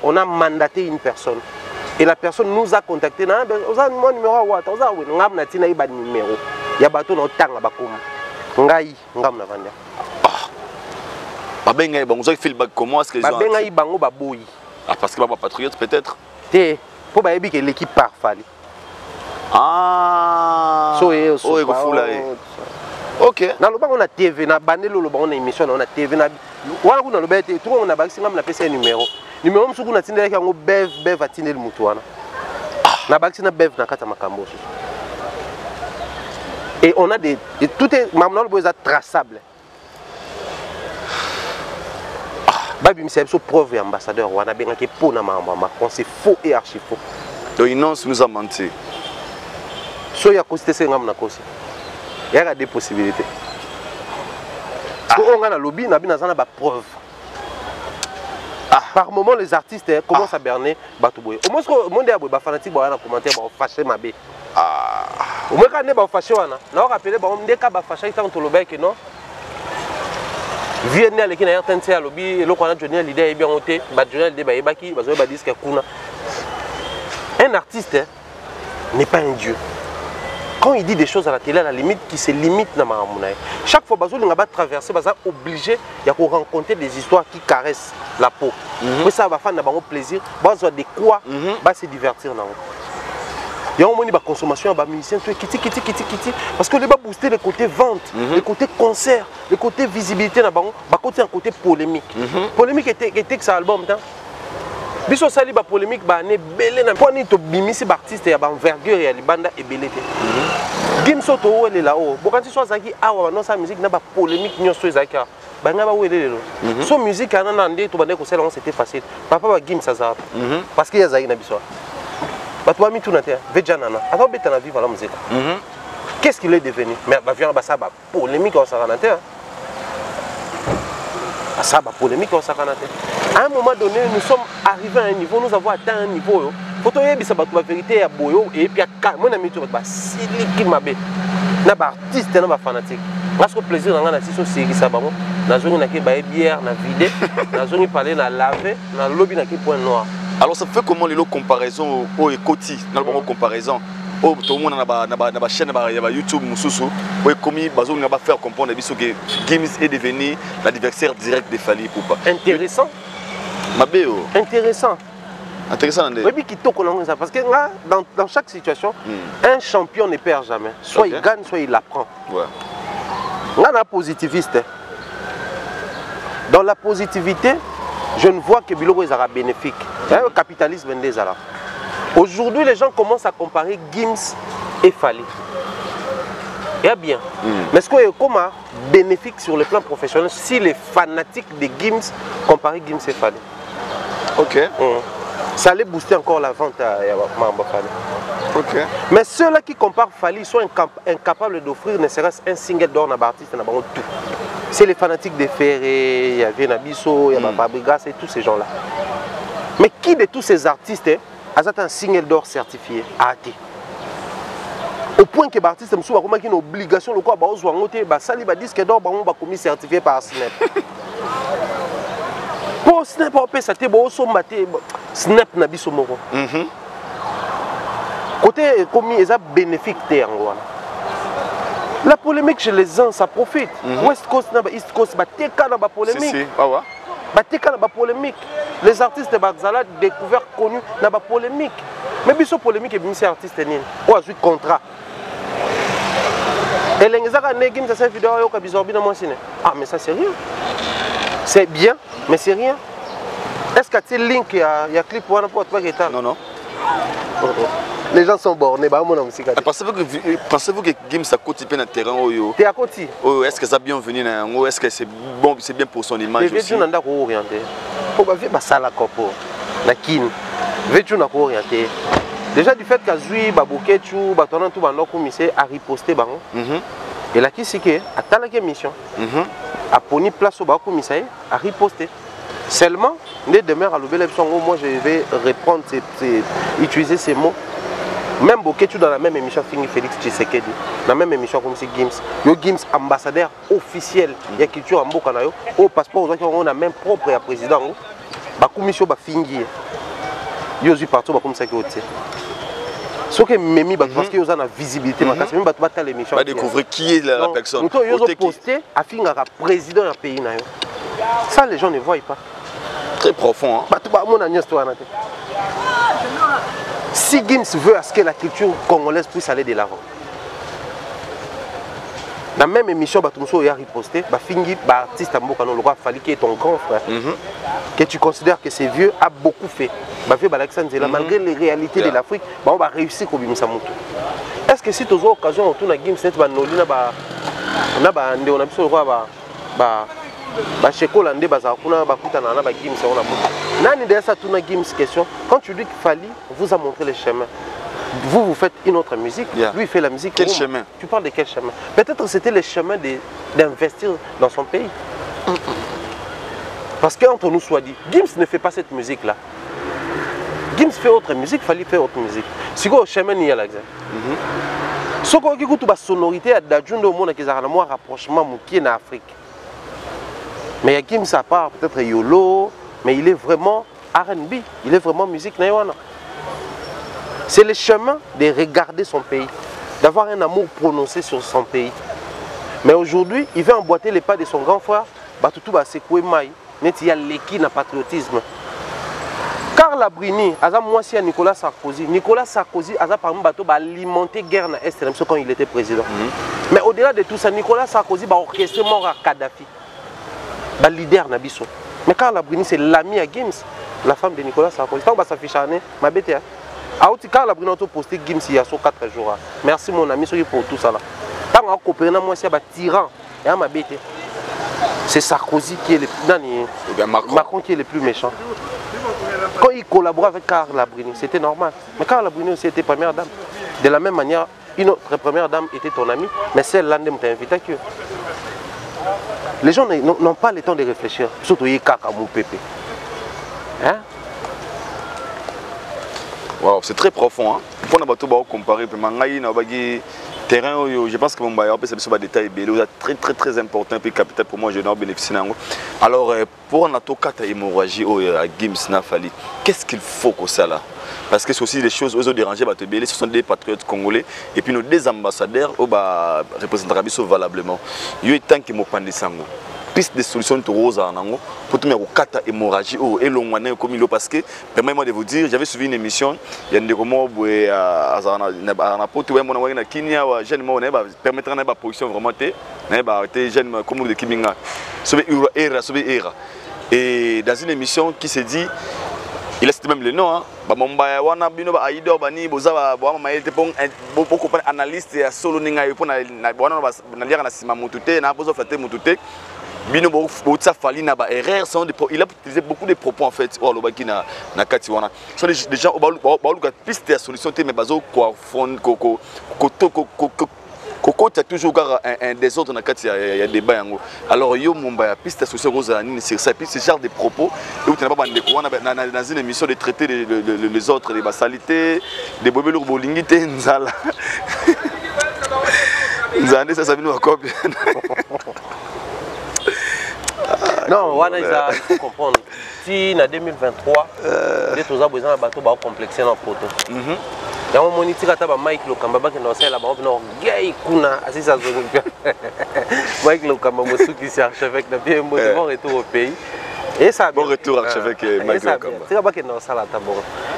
On a mandaté une personne. Et la personne nous a contacté na mon numéro wata oza we ngam na tina ba numéro. Ya bato na tanga bakoma. Ngai ngam na vanda. Ba benga bango zo feedback comment est-ce que ils ont. Ba benga bango ba boyi. Ah parce que ba patriote peut-être. Té pour ba yebi que l'équipe par Fally. Ah. So e so go fula e. OK. Na lo bango na TV na bandelo lo bango na émission na TV na wana kuna lo bete tout on a bakisi ngam na pesa numéro. Numéro msuku na tindela yango bev atindeli mutu wana. Na bakisi na bev na kata makambo. Et on a des. Et tout est. Maintenant, le est traçable. Babi, c'est une preuve et ambassadeur. On a bien que pour Macron, c'est faux et archi faux. Donc, il nous a menti. So, il y a costé c'est un cause. Il y a des possibilités. Parce qu'on a le lobby, on a des preuves. Par moment, les artistes commencent à berner Batouboy. Au moins, le monde est fanatique, il y a un commentaire, il y a fâché ma bé. Au moins quand on est fâché, on a rappelé qu'on est fâché tant que l'obé que non. Vienne à l'équipe RTNC à lobby, le qu'on a donné l'idée est bien montée, badjonnel débat et baki, bazoé badis que kuna. Un artiste n'est pas un dieu. Quand il dit des choses à la télé, à la limite qui se limite dans ma monnaie. Chaque fois bazoé on va traverser, bazoé obligé, il y a qu'on rencontrer des histoires qui caressent la peau. Mais ça va faire un plaisir, bazoé de quoi, va se divertir dans. Il y a un moment de consommation, des musiciens, kiti. Parce que les va booster le côté vente, le côté concert, le côté visibilité, un côté polémique. Polémique était que ça album. Biso sali ba polémique ba ne belé na poni to bimisi ba artiste ya ba envergure ya libanda e belé te. Gimso to wele la o. Bokanti so zaki awa non sa musique na ba polémique nyonso ezaki. Ba nga ba wele lelo. So musique ana na ndé to bande ko sela c'était facile. Papa ba Gims ça parce que ya zaki na biso. Batwa mi tout na terre, vejanana. Attends beta na vivre la musique. Qu'est-ce qu'il est devenu? Mais ba vient ba ça ba polémique au Saranate. Ça ba polémique au Saranate. À un moment donné, nous sommes arrivés à un niveau, nous avons atteint un niveau. Faut que tu aies la vérité à boyo et puis à mon ami tu vas siliki mabe. Na ba artiste na ba fanatique. Parce que plaisir dans la session c'est ça ba mo. Na zone na ke ba bière na vide, na zone parler na laver, na lobby na ke point noir. Alors ça fait comment les comparaisons au Ekoti, dans le comparaison oh tout le monde na ba chaîne na YouTube mususu ouais commis bazo na ba faire comprendre biso que Gims est devenu l'adversaire direct de Fally Ipupa. Intéressant. Mabeo. Intéressant. Intéressant. Oui, parce que là, dans chaque situation, un champion ne perd jamais. Soit il gagne, soit il apprend. Ouais. Là, on est positiviste. Dans la positivité, je ne vois que Biloko est bénéfique. Le capitalisme est des. Aujourd'hui, les gens commencent à comparer Gims et Fally. Et bien. Mais est-ce qu'il y a comme bénéfique sur le plan professionnel si les fanatiques de Gims comparent Gims et Fally? Ok. Ça allait booster encore la vente à Mamba Fally. Ok. Mais ceux-là qui comparent Fally sont incapables d'offrir ne serait-ce un single d'or à l'artiste, tout. C'est les fanatiques de Ferré, il y a Viennabiso, il y a Fabrigas et tous ces gens-là. Mais qui de tous ces artistes a un single d'or certifié? Arrêtez. Au point que les artistes ont une obligation de faire un disque d'or commis certifié par Snap. Pour Snap, ça a été Snap n'a pas moro. Côté commis, ils ont bénéfique. La polémique chez les uns, ça profite. West Coast, East Coast, il y a une polémique. Les artistes de Bagzala découverts, connus, il y a une polémique. Mais il y a une polémique et les artistes ont un contrat. Et les gens qui ont fait vidéo, ah, mais ça c'est rien. C'est bien, mais c'est rien. Est-ce qu'il y a un link, il y a un clip pour toi? Non, non. Les gens sont bornés. Pensez-vous que Gims a côté dans le terrain? Tu es à côté. Est-ce que ça bien venu? Est-ce que c'est bon, c'est bien pour son image aussi? Je suis orienté. Déjà du fait qu'Azui, Babouketchou, Batonan, tout le commissaire a riposté. Et là, qui c'est que, à ta mission, a poni place au commissaire, a riposté. Seulement, dès demain à l'Oubelep, moi je vais reprendre, utiliser ces mots. Même Boketu dans la même émission, Félix Tshisekedi, dans la même émission comme si Gims. Yo Gims, ambassadeur officiel, il y a culture en Bokanayo, au passeport, on a même propre président. La commission va finir. Yo suis partout comme ça que ce que Memi, parce qu'il y a une visibilité, même l'émission. On va découvrir qui est la personne. Ils ont posté à finir président d'un pays. Ça, les gens ne voient pas. Très profond. Si Gims veut à ce que la culture congolaise puisse aller de l'avant, dans la même émission, il a riposté, l'artiste Ambokano, le roi Fally qui est ton grand frère, que tu considères que c'est vieux, a beaucoup fait. Malgré les réalités de l'Afrique, on va réussir au Bimisa Moutou. Est-ce que si tu as l'occasion, on a Gims, on a le roi. Quand tu dis que Fally vous a montré le chemin, vous faites une autre musique, lui il fait la musique. Quel chemin? Tu parles de quel chemin? Peut-être c'était le chemin d'investir dans son pays. Parce qu'entre nous soit dit, Gims ne fait pas cette musique là. Gims fait autre musique, Fally fait autre musique. Si vous chemin il y a l'exemple. Ce qu'on écoute la sonorité à Dajundo monde qui a un rapprochement qui est en Afrique. Mais il y a Gims à part peut-être Yolo, mais il est vraiment R&B, il est vraiment musique naïwana. C'est le chemin de regarder son pays, d'avoir un amour prononcé sur son pays. Mais aujourd'hui, il veut emboîter les pas de son grand frère, Batutu va secouer Maï, net il y a l'équipe na patriotisme. Carla Brini, aza moisi à Nicolas Sarkozy aza parmi bateau va alimenter guerre na Est quand il était président. Mais au-delà de tout ça, Nicolas Sarkozy va orchestrer mort à Kadhafi. Le leader Nabiso. Mais Carla Brini, c'est l'ami à Gims, la femme de Nicolas Sarkozy. Tant que ça fait charner, ma bête. Carla Brini a posté Gims il y a 4 jours. Merci mon ami pour tout ça. Tant que coopéré, moi, c'est un tyran. Et ma bête. C'est Sarkozy qui est le plus. Macron qui est le plus méchant. Quand il collabore avec Carla Brini, c'était normal. Mais Carla Brini aussi était première dame. De la même manière, une autre première dame était ton amie, mais celle-là ne t'a invité que. Les gens n'ont pas le temps de réfléchir, surtout les caca mon pépé. Hein? Wow, c'est très profond. Hein? Pour nous comparer, terrain, je pense que mon bailleur peut se détail très important puis capital pour moi je dois bénéficier. Alors pour notre cas hémorragie à Gims Nafali, qu'est-ce qu'il faut que ça là? Parce que c'est aussi des choses aux dérangés, ce sont des patriotes congolais et puis nos deux ambassadeurs représentent valablement. Il y a tant que mon pandisango. Piste de solutions roses pour tout le monde hémorragie et l'ongwane comme il parce que permettez-moi de vous dire, j'avais suivi une émission il y a des moments où à pote où mon na Kenya jeune mo na permettre na position vraiment té jeune comme de Kiminga sauver era et dans une émission qui se dit il a cité même le nom hein bamomba wana bino ba aido bani boza ba maete pon beaucoup analyste ya solo ninga pour na wana na lire na sima mutute na bozo flatter mutute bino botsa fali na ba erreur il a utilisé beaucoup de propos en fait au lobaki na kati wana sont des gens ba luka piste ya solution té mais bazo quoi fond Coco tu as toujours un désordre dans le y a débat. Alors yo mumba piste à solution rose c'est ça puis ce genre de propos où tu n'as pas dans une émission de traiter les autres les basalités des bobelo bolingité nzala nzande ça vient nous copie. Non, il faut comprendre. Si en 2023, les tous a besoin d'un bateau complexé dans le photo. Dans mon moniteur, il y a Mike Lokamba qui est là-bas, il y a Kuna, c'est ça. Mike Lokamba, qui est archevêque, il a un bon retour au pays. Et ça bon retour archevêque Mike Lokamba. C'est là-bas qu'il est là là.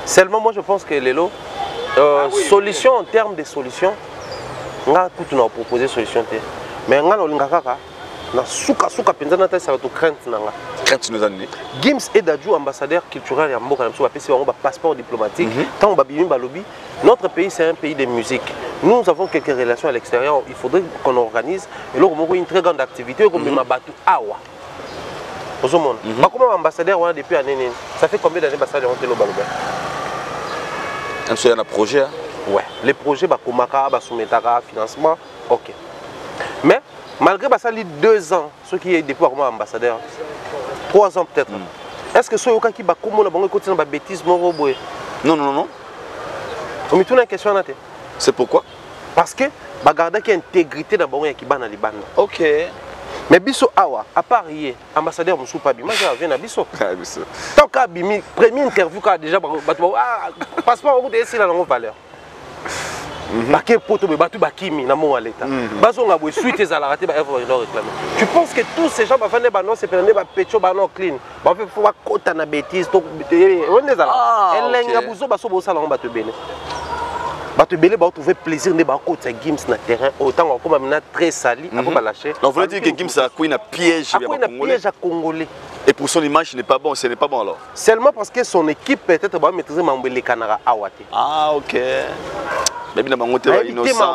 Seulement, moi je pense que les lots, solution en termes de solutions, on a proposé des solutions. Mais on a na suka penza na tasa to crainte nanga crainte nous année Gims et Dadju ambassadeur culturel ya mboka na biso ba pesi ba passeport diplomatique tant ba bimi ba lobby notre pays c'est un pays de musique nous avons quelques relations à l'extérieur il faudrait qu'on organise et là on a une très grande activité comme ma batu awa au monde ba comme ambassadeur on a depuis année ça fait combien d'années ambassadeur on te lo baloba un projet ouais les projets ba komaka ba soumetaka financement OK mais malgré ça, 2 ans, ceux qui est depuis comme ambassadeur, 3 ans peut-être. Est-ce que ceux qui va comme on continue à bêtise Non. On me tourne une question à c'est pourquoi? Parce que garder qu'il y a intégrité dans le qui ban Liban. Ok. Mais biso awa, à part hier, ambassadeur Moussou Pabi, moi je viens à biso. Tant qu'à Bimi, première interview qu'a déjà passeport vous ici la longue valeur. Tu penses que tous ces gens vont faire des ballons, c'est pour des pécho ballons clean. Bah faut pas côté na bêtise, on est là. Elle a besoin baso bosa la on va te béné. Bah te béné bah trouver plaisir de bah côté Gims na terrain autant comme maintenant très sali, après bah lâcher. On veut dire que Gims a quoi une piège à Congolais. Et pour son image, ce n'est pas bon, ce n'est pas bon alors. Seulement parce que son équipe peut-être va maîtriser Mambele Kanara Awate. Ah ok. Mais bien on est innocent.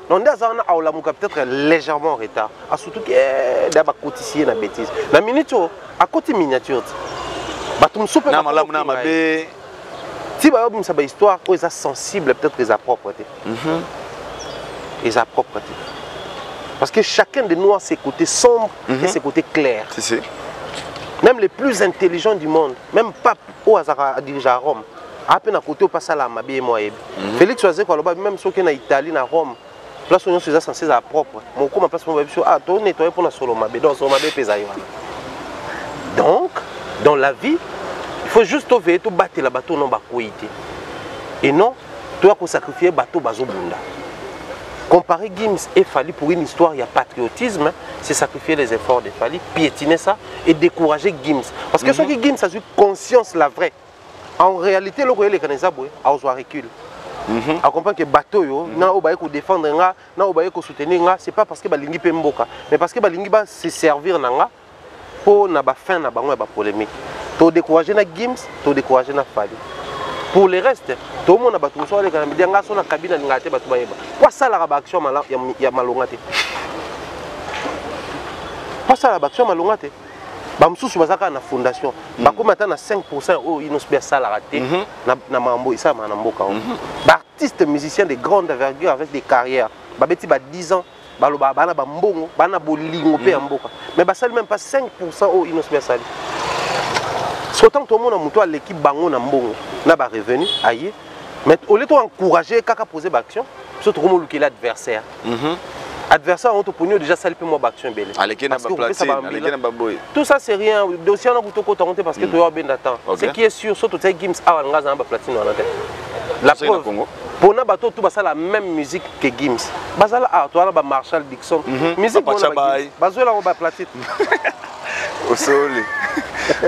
Non, on a peut-être légèrement en retard. Surtout que d'abord cotiser la bêtise. La minute à côté miniature. Batum super. Si bah ça ba histoire, ils sont sensibles peut-être les propreté. Les propreté. Parce que chacun de nous a ses côtés sombres et ses côtés clairs. Même les plus intelligents du monde, même Pape au hasard a dirigé à Rome, à peine à côté au passage à Mabé et moi. Félix Oazé, même ceux qui sont en Italie, en Rome, place où nous sommes censés être propre. Mon coup, ma place pour toi nettoyer pour la solo Mabé, donc solo Mabé pesaille. Donc, dans la vie, il faut juste veiller tout battre la bateau non bakoïté. Et non, tu as sacrifier bateau bazo bunda. Comparer Gims et Fali pour une histoire, il y a patriotisme, c'est sacrifier les efforts de Fali, piétiner ça et décourager Gims. Parce que ceux qui Gims a eu conscience la vraie, en réalité, le royaume est à recul. On comprend que bateau, on va défendre, on va soutenir, c'est pas parce que Balingi peut mboka, mais parce que Balingi va se servir pour na fin na bango ba polémique. To décourager na Gims, to décourager na Fali. Pour le reste, tout le monde a battu sur les canaux. Il y a une cabine à l'ingati battu baïba. Quoi ça la action ya malongate? Quoi ça la action malongate? Bamsous bazaka na fondation. Bakoma ata na 5% au inosbia sala raté na mambo isa manamboka. Artistes musiciens de grande envergure avec des carrières. Babeti ba 10 ans, baloba bana ba mbongo, bana bolingo pe mboka. Mais basali même pas 5% au inosbia sali. Autant que tout le monde a l'équipe bango na mbongo na ba revenu aïe mais au lieu d'encourager kaka poser l'action surtout comme le l'adversaire. Adversaire, on te pognon déjà ça peut moi action belle. Tout ça c'est rien. Dossier on a tout côté parce que tu as bien d'attendre. Ce qui est sûr, surtout tu Gims a on a platine dans la tête. La preuve. Pour na bateau tout ça la même musique que Gims. Basala ah toi là ba Marshall Dixon. Musique on a bazola on ba platine. Au sol.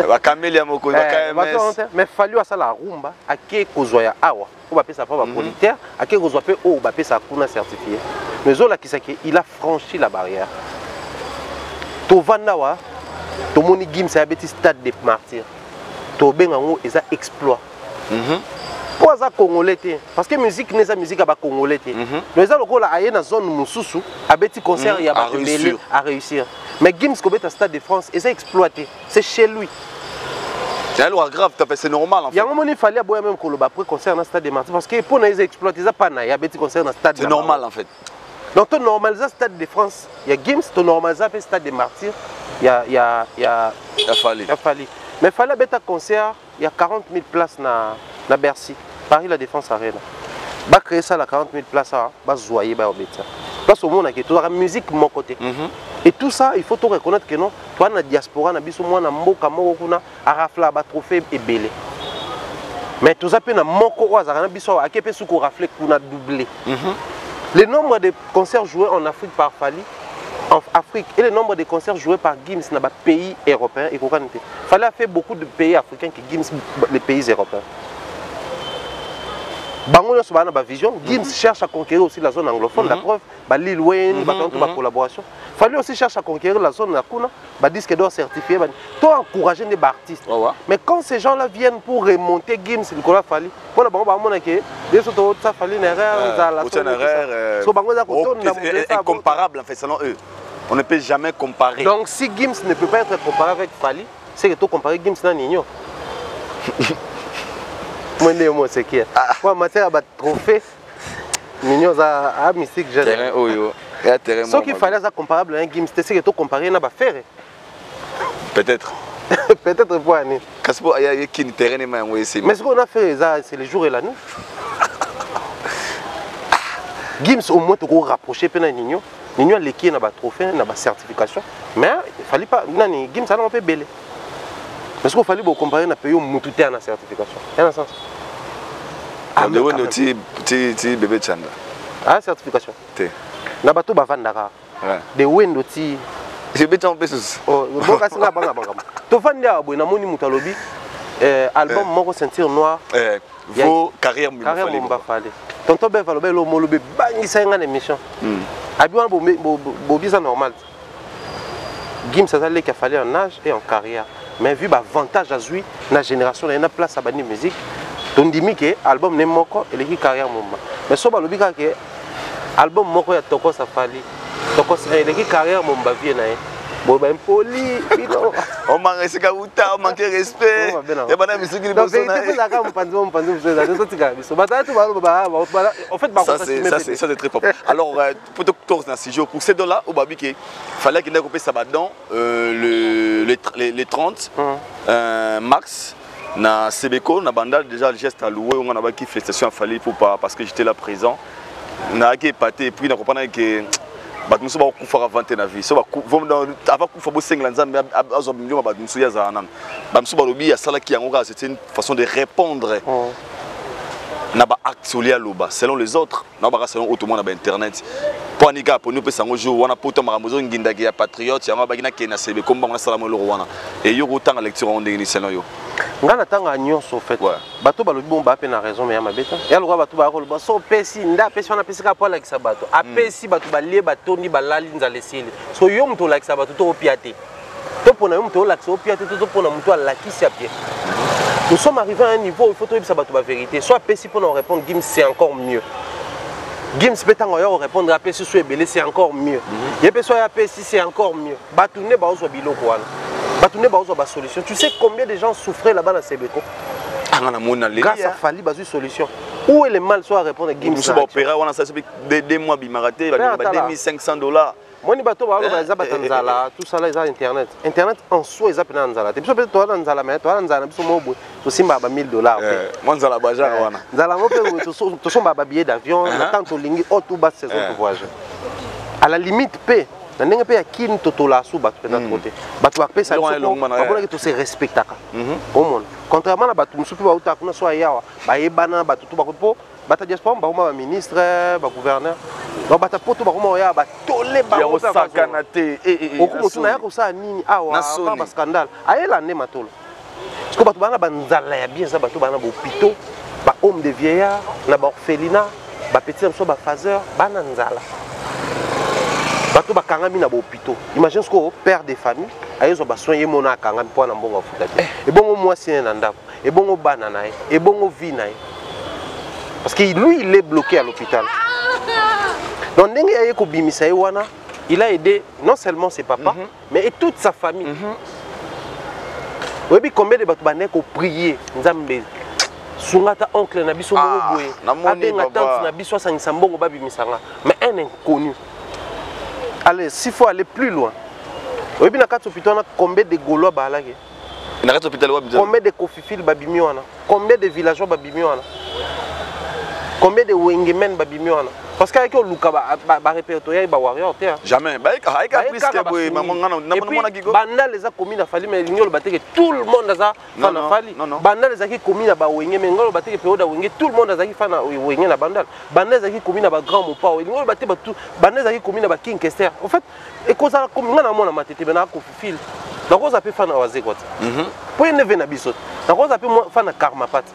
Ba Camélia moko ba KMS. Mais fallu à ça la rumba à qui kozoya awa. On va payer ça pour producteur, à qui kozoya pe o ba payer ça kuna certifié. Mais Zola qui il a franchi la barrière. Tovandawa, Tomoni Gims a un stade de martyr. Tobengango est un exploit. Pour ça congolais parce que musique n'est pas musique à congolais. Mais ça le rôle à une zone mususu a petit concert il y a à réussir. Mais Gims comme un stade de France est exploité. C'est chez lui. C'est alors grave, c'est normal en fait. Il y a un moment il fallait boire même qu'on le après concert dans le stade de martyr parce que pour nous exploiter ça pas il y a petit concert dans le stade. C'est normal en fait. Donc, tu normalises le stade de France, il y a Gims, tu normalises le stade de Martyrs, il y a Fali. Mais il fallait un concert, il y a 40 000 places dans Bercy, Paris la Défense Arena. Il va créer ça, 40 000 places, il va zoyer, il va obéir. Place au monde, tu as la musique de mon côté. Et tout ça, il faut te reconnaître que non, toi, dans la diaspora, dans la mboka, à rafla, à trophée et belé. Mais tout ça, dans moko, à kepe souko rafle, qu'on a doublé. Le nombre de concerts joués en Afrique par Fali, en Afrique, et le nombre de concerts joués par Gims dans les pays européens, il fallait faire beaucoup de pays africains qui Gims les pays européens. Bango sur la vision, Gims cherche à conquérir aussi la zone anglophone, la preuve, Lil Wayne, la collaboration. Il fallait aussi chercher à conquérir la zone Nakuna, disque d'or certifié, tout encourager des artistes. Mais quand ces gens-là viennent pour remonter Gims, il a fallu. Pour la banque, ça fallait une erreur. C'est incomparable en fait, selon eux. On ne peut jamais comparer. Donc si Gims ne peut pas être comparé avec Fali, c'est que tu compares Gims dans Nino. Moi, c'est qui? Moi, matière à trophée, Nino a mystique. Ce qu'il fallait être comparable à un Gims, c'est que tu compares à Ferré. Peut-être. Peut-être pour Annie. Mais ce qu'on a fait, c'est le jour et la nuit. Gims, au moins, tu peux rapprocher de Nino. Nino a l'équipe, a trophée, a certification. Mais il fallait pas. Gims a un peu belé. Mais ce qu'il fallait comparer à un pays où il y a une certification. Il y a un sens. Ti bébé Chanda. Ah, certification. Na bato bavandaka. De wendo ti. Je vais t'en passer. Oh, bon kasi nga banga banga. To fanda boy na moni mutalobi album moko ceinture noire. Vos carrière Mumba Fale. Tonton be falobe lo molobe bangisa nga émission. Abiwan bo bisa normal. Gims ça allait qu'il fallait en âge et en carrière. Mais vu l'avantage à jouer dans la génération, il y a une place à la musique. On dit que l'album n'est pas et l'équipe carrière. Mais si on dit que l'album moko ya toko safali toko l'équipe carrière mon bavie na bon ben poli on manque ce kaouta on manque respect et bana musique ni personne en fait ça c'est très propre. Alors pour te tourner dans ce jour pour ces deux là au babique fallait qu'il ait coupé ça dedans les 30 max na Sebeko na banda déjà le geste à louer on a qui félicitation à Fali pour pas parce que j'étais là présent na qui épaté et puis na comprendre que batmuso ba kufa vente na vie so ba avant kufa bo sengla nzambe azo million ba batmuso ya za nan batmuso ba lobi ya sala ki yango c'était une façon de répondre na ba acte solia loba selon les autres na ba selon autrement na internet pour nika pour nous pesa ngo jour wana poto maramozo nginda ya patriote yango ba gina kena sebe komba na sala mo lo wana et yo rotanga lecture on ndeni selon yo ngana tanga nyonso fait bato balobi bon ba pe na raison mais ya mabeta ya lokwa bato ba ko ba so pesi nda pesi wana pesi ka pola kisa bato apesi bato balie batoni balali nzale sili so yo mto la kisa bato to opiate to pona yo mto la kisa opiate to pona mto la kisa pie. Nous sommes arrivés à un niveau où il faut trouver la vérité. Soit Pessi pour nous répondre, Gims c'est encore mieux. Gims peut répondre à Pessi soit belé c'est encore mieux. Et Pessi soit Pessi c'est encore mieux. Batouné ba ozo bilo quoi. Batouné ba ozo ba solution. Tu sais combien de gens souffraient là-bas dans Sebeko? Grâce à Fali ba solution. Où est le mal soit à répondre Gims? Nous sommes opéra on a ça 2 mois bimaraté, $2,500. Moi ni bato ba ba za batanzala tout ça là ils internet. Internet en soi ils appellent nzala. Tu peux toi nzala mais toi nzala biso mobo to simba ba $1000. Moi nzala baja wana. Nzala mo pe to somba ba billet d'avion, tant to lingi auto bas saison de voyage. À la limite pe na ndenge pe ya kin totola su bato pe na côté. Bato ba pe ça ba bona que to se respectaka. Au monde. Contrairement à bato musupi ba uta kuna so yawa ba yebana bato to ba ko bata diaspora ba ma ministre ba gouverneur donc bata poto ba ko ya ba tole ba ko sakana te okumotu na ya ko sa nini awa ba scandale ayela ne matolo parce que bato bana banzala ya bien ça bato bana ba hôpitaux ba homme de vieillard na ba orphelinat ba petit so ba phaseur bana nzala bato ba kangami na ba hôpitaux imagine ce que père de famille ayezo ba soigner mona kangami po na mbongo futa te e bongo mwasi na ndako e bongo bana na e bongo vie na parce que lui il est bloqué à l'hôpital. Donc il a aidé non seulement ses papas mais et toute sa famille. Oui, combien de bateaux ont prié Nzambe Sungata oncle na biso mo boye abenga tante na biso sangisa mbongo babimisanga mais un inconnu. Allez, s'il faut aller plus loin. Oui, na kati hôpital na combien de Gaulois balaki. Na kati hôpital wa bizarre. Combien de Kofifil babimi wana? Combien de villageois babimi wana? Combien de Wengemen babimi wana? Parce qu'avec le Luka ba répertorier ba warrior terre. Jamais. Ba ika plus que boy maman na mona gigo. Banda les a commis na fali mais l'igno baté que tout le monde a fa na fali. Banda les a qui commis na ba wenge mais ngolo baté que période wenge tout le monde a qui fa na wenge na bandal. Banda les a qui commis na ba grand mopa ngolo baté ba tout banda les a qui commis na ba king kester. En fait, et cause ça comme na mona matete bena ko fil. Donc on s'appelle fa na waze quoi. Pour ne venir na biso. Donc on s'appelle fa na karma pat.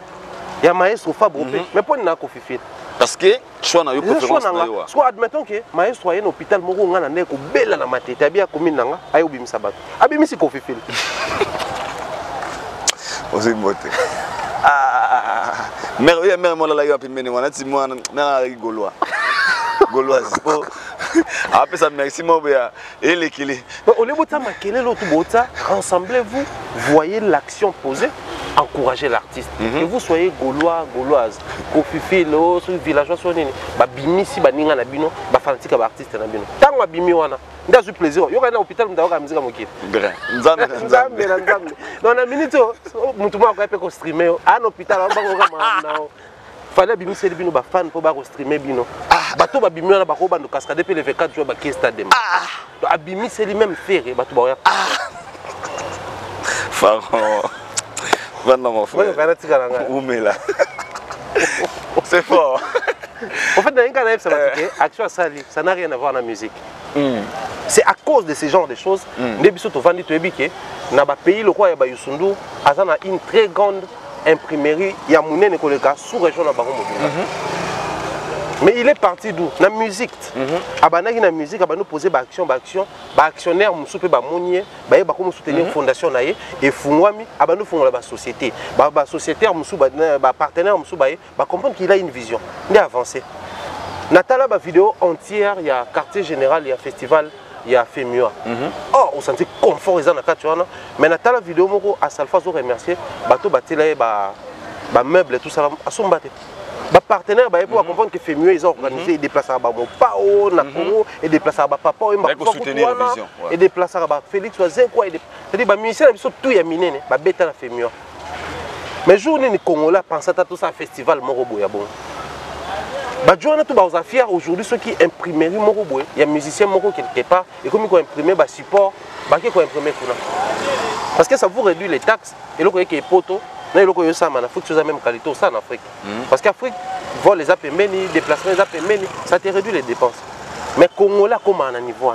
Il y a maestro Fabre mais pour na ko fil. Parce que choix na yo préférence na yo. Soit admettons que maestro est hôpital moko ngana ne ko bela na matete abia commune nanga ayo bimisa bato. Abimisi ko fifil. Ozi mote. Mère moi la yo apimene wana ti moi na Gaulois. Gauloise. Après ça merci moi bia et l'équilibre. Au lieu de makele l'autre bota, rassemblez-vous, voyez l'action posée. Encourager l'artiste. Que vous soyez Gaulois, Gauloise, Kofifilo, villageois, bimisi baninga na bino, ba fanatique ba artiste na bino. Tant wa bimi wana, ndazu plaisir. Yo kana hôpital ndaoka musique mokile. Bien. Nzambe. Dans la minute mutu mwa ko pe streamer an hôpital ba ko na fallait bimisi bino ba fan po ba ko streamer bino. Bato ba bimi wana ba ko bando cascade pe le 24 jours ba ki stade. Donc abimisi lui-même faire bato ba ya. Pharaon. Mon frère. C'est fort. En fait, dans un cas, action ça n'a rien à voir avec la musique. C'est à cause de ce genre de choses que dans le pays, le roi Yusundu a une très grande imprimerie. Il y a sous région de mais il est parti d'où? La musique. Abanaki na musique, abano poser ba action, actionnaire musupe ba monier, ba ko soutenir fondation naie et fungwami, abano fungola ba société. Ba sociétaire musu ba partenaire musu ba comprendre qu'il a une vision, il est avancé. Natala ba vidéo entière, il y a quartier général, il y a festival, il y a Femua. Oh, on sentit confort ils en a quatre mais Natala vidéo moko à Salfa zo remercier, bato batela ba meuble tout ça à son baté. Les partenaires pour comprendre que Femua ils ont organisé des déplacements à Pao, Nakoro, et des déplacements à Papa, et des déplacements à Félix, c'est-à-dire les musiciens ils sont tous yaminés, les bêtes à la Femua. Mais jour où les Congolais pensent à tout ça festival Morobo ya bon. Bah jour on tout bah fier aujourd'hui ceux qui imprimerie Morobo, il y a musiciens Moro quelque part et comme ils ont imprimé bah support, bah qui ont imprimé tout là. Parce que ça vous réduit les taxes et le côté qui est poteau. Il y a la même qualité en Afrique. Parce qu'Afrique, vol les APMN, déplacement les APMN, ça te réduit les dépenses. Mais Congolais, comment on a un niveau?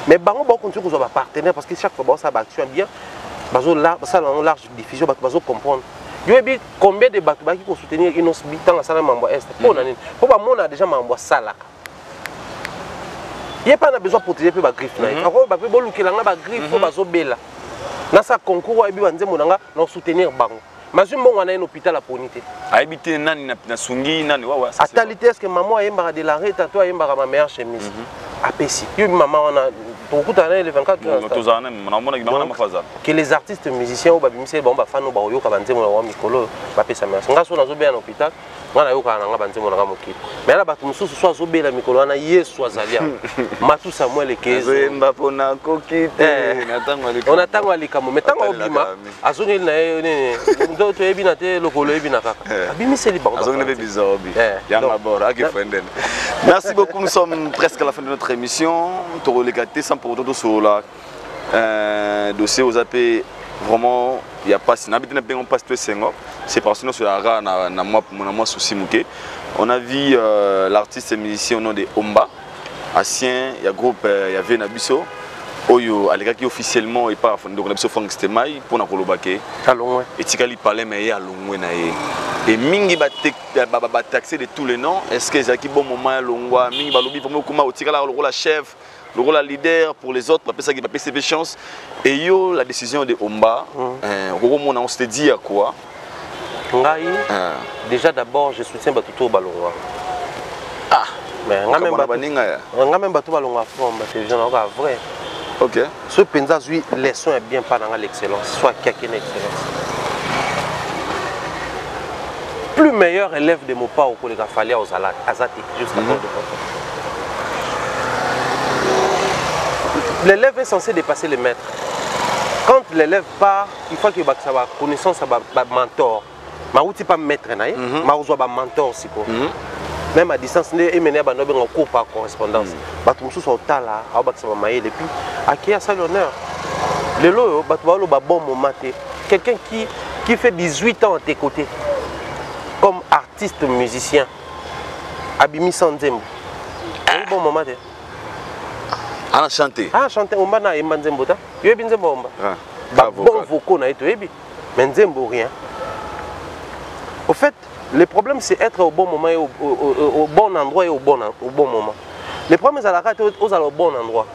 Mais on va continuer à avoir des partenaires parce que chaque fois, ça va action bien. Ça a une large diffusion, on va comprendre. Il y a combien de bateaux qui peuvent soutenir une habitant à Salamambo Est? Pour on a déjà mambo Salaka. Il n'y a pas besoin de protéger les griffes. Il y a des griffes qui sont dans ce concours, il y a des gens qui soutenir Bango. Mais je suis un hôpital à Ponité. Habiter nani na sungi nani wawa. Atalité est-ce que maman a de la rue, tatou a ma meilleure chemise. A Pessi. Il maman on a le 24 que les artistes musiciens au babimisi bon ba fano ba yoka banze mo wa mikolo ba pesa merci ngaso nazo bien hôpital ngana yoka na banze mo na mokili mais là batu mususu so azo bela mikolo na Yesu azalia matu Samuel Ekezo mba pona kokite on attend alikamo metango obima azoni na nene ndo to ebi na te lokolo ebi na kaka abimisi li bango azoni be bizarre bi yanga bora akifrenden. Merci beaucoup, nous sommes presque à la fin de notre émission. Toro Legaté sans pour autant sur la dossier aux AP. Vraiment, il n'y a pas si on passe tous ces mots. C'est parce que nous sur la rare na moi souci mouké. On a vu l'artiste et musicien au nom de Omba. Ancien, il y a groupe, il y avait Nabiso. Oyo, à qui officiellement est pas donc Nabiso Frank Stemai pour na kolobake. Allons. Et Tikali parlait mais allons naé. Et mingi ba taxer de tous les noms. Est-ce que Zaki bon moment longwa mingi ba lobi vraiment comment Tikala le rôle chef, le rôle leader pour les autres, ça qui va passer chance. Et yo la décision de Omba, on se dit à quoi? Déjà d'abord je soutiens Batuto Balongwa. Ah, mais on a même Batuto Balongwa forme, c'est vrai. OK. Ce penza lui leçon est bien pas dans l'excellence, soit qu'il y a une excellence. Plus meilleur élève de mon pas au collègue Falia aux Azati jusqu'à l'élève est censé dépasser le maître. Quand l'élève part, il faut qu'il ait sa connaissance à mentor. Je ne suis pas maître, je suis mentor aussi. Même à distance, il y a un cours par correspondance. Je suis là, et puis, à qui a ça l'honneur? Le lot, bon moment. Quelqu'un qui fait 18 ans à tes côtés, comme artiste musicien, Abimi Sanzembo. Un bon moment. Ah, chanter. Ah, chanter, on va y Nzembo. Il y a Nzembo. Bon vocaux, mais Nzembo rien. Au fait, le problème c'est être au bon moment, au bon endroit et au bon moment. Le problème c'est à la carte au bon endroit.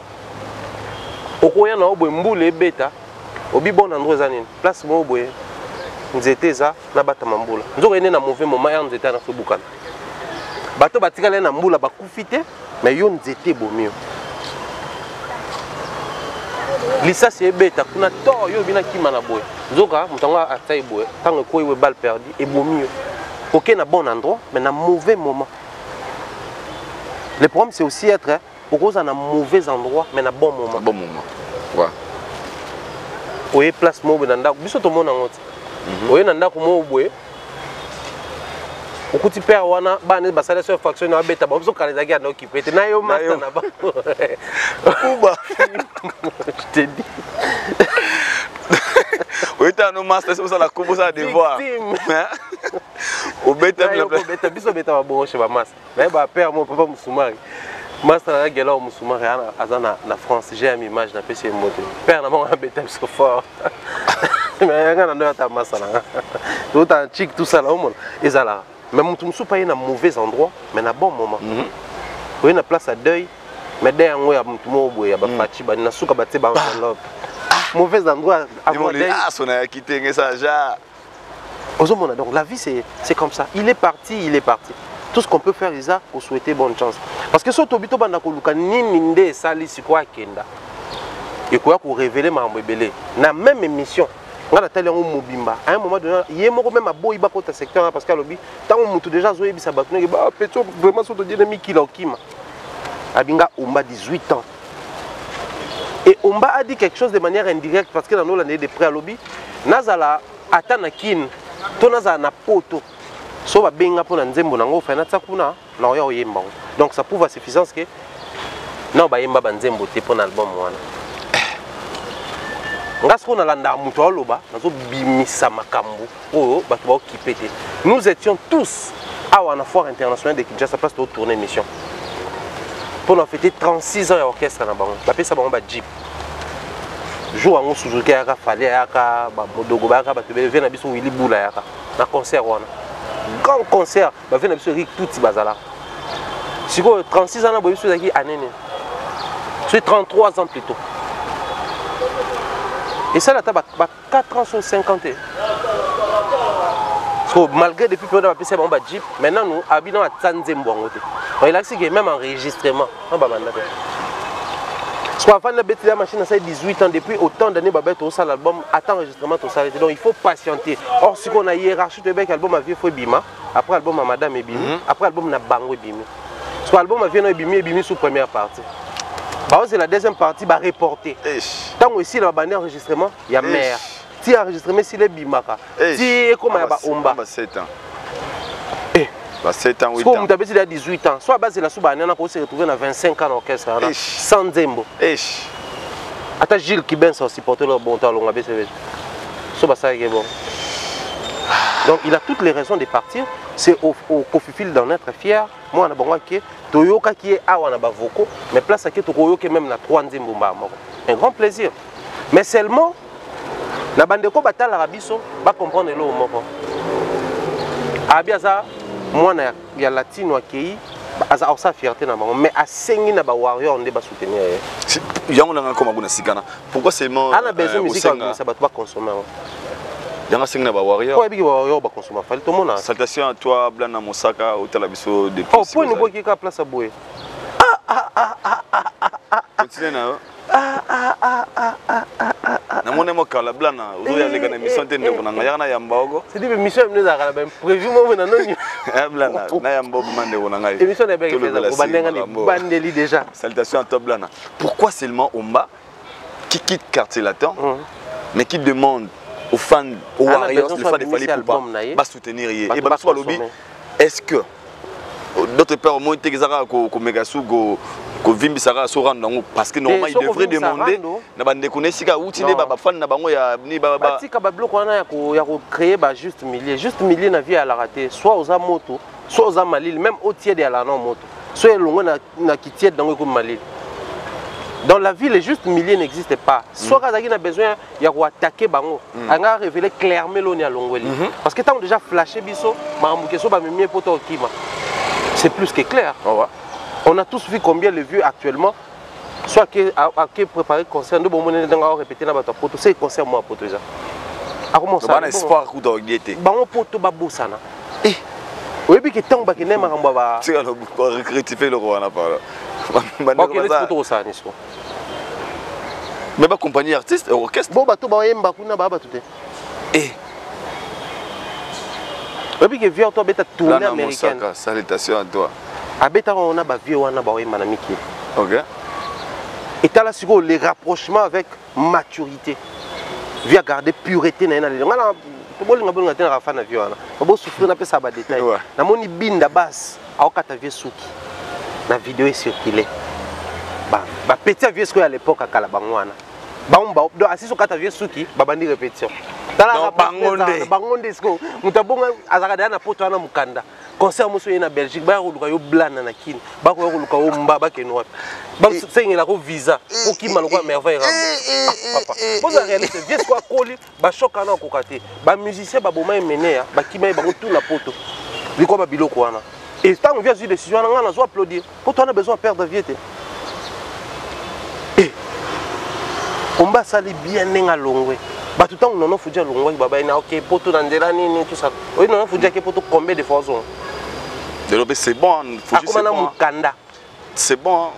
Au coin na obo mbule beta, au bon endroit zanine. Place mo obo nzete za na bata mambula. Nzo ene na mauvais moment ya nzete na fubukana. Bato batikala na mbula bakufite, mais yo nzete bomio. Lisa c'est beta kuna to yo bina kima na boy. Nzoka mutanga atai boy, tango ko iwe balle perdue et bomio. Ok, na bon endroit, mais na mauvais moment. Le problème c'est aussi être pourquoi ça na mauvais endroit, mais na bon moment. Bon moment. Ouais. Oye place mo benanda, biso to mona ngoti. Oye nanda ko mo boye. Okuti père wana bane basala sur faction na beta ba biso kala zaki na occupé. Na yo master na ba. Kuba. Je te dis. Oui, tu as un master, c'est pour ça la coupe, ça devoir. Au bêta, biso beta ba bon chez ba master. Mais ba père mon papa Moussoumari. Master na gela au Moussoumari azana na France, j'ai une image na PC moto. Père na mon beta so fort. Mais ngana ndo ta master na. Tout un chic tout ça là au monde. Ezala. Mais mon tout pas na mauvais endroit, mais na bon moment. Oui, na place à deuil. Mais derrière moi ya mutu mo boye ya ba fachi ba na suka ba te ba enveloppe. Mauvais endroit à voir. Ah, son a quitté ça déjà. Donc la vie c'est comme ça. Il est parti. Tout ce qu'on peut faire c'est pour souhaiter bonne chance. Parce que surtout bito banda ko luka nini nde sali sikwa kenda. Et quoi pour révéler ma mbebele. Na même émission. On a tellement mobimba. À un moment donné, il y a même à boy ba kota secteur parce que lobi tant mutu déjà zoé bisa batune ba peto vraiment surtout dynamique qui l'okima. Abinga Omba 18 ans. Et Omba a dit quelque chose de manière indirecte parce que dans l'année de pré à lobby, Nazala atanakin, to Nazala na poto, so ba benga pour Nzembo nango fa na tsakuna na yo yemba. Donc ça prouve à suffisance que non ba yemba Nzembo te pour l'album wana. Ngasko na landa muto oloba nazo bimisa makambo oyo bato ba occupé te. Nous étions tous à la foire internationale de Kinshasa place de tourner mission. Pour nous fêter 36 ans d'orchestre na bango. Ba pesa bango ba jeep. Jour en Suzuki aka fallait aka ba modogo ba aka ba te be na biso Willy Bula yaka na concert wana. Grand concert ba vena biso Rick Tuti bazala. Siko 36 ans na bo biso zaki anene. C'est 33 ans plus tôt. Et ça là ta ba 4 ans sur 50. So, malgré depuis peu de temps, on a jeep, maintenant nous habitons à Tanzembo. Il a même enregistrement. Soit avant de mettre la machine, ça 18 ans, depuis autant d'années, bah au ça l'album, attend enregistrement, tout ça. Donc il faut patienter. Or, si on a hiérarchie de bec, album a vu faut bima, après album à Madame et Bimi, après album na Bango et Bimi. Soit album a vu no Bimi et Bimi sous première partie. Bah c'est la deuxième partie, bah reporter. Tant aussi la bande enregistrement, il y a mère. Si enregistrement, si les bimaka. Si comme il y a omba. 7 ans. 7 ans, 8 ans. Soit il y a 18 ans. Soit base la souba, on s'est retrouvé dans 25 ans en orchestre. Sans Zembo. Attends, Gilles qui ben ça supporter le bon temps, on a baissé. Ça ça est bon. Donc il a toutes les raisons de partir. C'est au Kofifil d'en être fier. Moi, on a bon qui Toyoka qui est à Wanabavoko, mais place à qui Toyoka même na 3 Zembo. Un grand plaisir. Mais seulement, la bande de Kobatal Arabiso va comprendre le mot. Abiaza, moi, il y a latino qui a sa fierté, mais à 5 na ba warrior on débat soutenir. Pourquoi seulement on a besoin de musique ça va pas consommer. Il y a 5 na ba warrior. Pourquoi il warrior ba consommer? Fallait tout le monde. Salutations à toi Blana Mosaka au Talabiso depuis. Oh, pour nous boire qui a place à boire. Continue na. Na mona mo kala Blana, ozo ya leka na mission tende ko na ngayana ya mbago. C'est dit mission nous a kala ben prévu mo na non. Blana, na ya mbago mande ko na ngai. Émission de bec fait ça, bandenga ni bandeli déjà. Salutations à toi Blana. Pourquoi seulement Omba qui quitte quartier latin mais qui demande aux fans, aux Warriors, les fans de Fally Poupa, va soutenir et bah soit lobby. Est-ce que d'autres pères au moins été exact comme Megasu ko vimbi sara so rendre parce que normalement il devrait demander na bande connaître ka outine ba fan na bango ya ni ba ba tika ba bloc wana ya ko créer ba juste milieu na vie à la rater soit aux moto soit aux malil même au tiers à la non moto soit longo na kitiet dans ko malil. Dans la ville, le juste milieu n'existe pas. Soit quand on a besoin, il y a attaquer bango. On a révélé clairement l'on à Longweli. Parce que tant on déjà flashé biso, c'est plus que clair. On a tous vu combien le vieux actuellement, soit qui a préparé le concert, nous avons répété dans notre poteau, c'est le concert moi poteau ça. À comment ça? On a espoir que tu aies été. Bango poteau babosana. Oui, puis que tant que tu as tu as rectifié le roi n'a pas. Mais pas compagnie artiste, orchestre. Bon bateau ba yemba kuna ba bateau. Oui, puis que vieux toi beta tournée américaine. Salutations à toi. Abeta on a ba vieux wana ba yemba na miki. OK. Et t'as là sur les rapprochements avec maturité. Via garder pureté na na. Ngala boli ngaboli ngatina ka fana vieux wana. Ba souffrir na pesa ba détail. Na moni binda basse aokata vieux souki. La vidéo est circulée. Bah petit vieux à l'époque à Kalabangwana. Donc assis sur quatre vieux souki, babandi répétition. Dans la bangonde sko, mutabonga azakada na poto na mukanda. Concert muso na Belgique, ba yoluka yo blanc na kini, ba ko yoluka yo mbaba kenwa. Ba sengela ko visa, pour ki maloko merveille rambo. Papa. Vous avez réalisé vieux quoi koli, ba choka na kokate. Ba musicien ba boma mené ba kima ba tout na poto. Liko ba biloko wana. Et tant qu'on vient sur décision, on a besoin d'applaudir. Pourtant, on a besoin de perdre de vie. Et on va salir bien à l'ongwe. Tout le temps, on a fait des l'ongwe. Ok, pour tout dans tout ça. Oui, on a fait des pour tout combien de fois. C'est bon. C'est bon.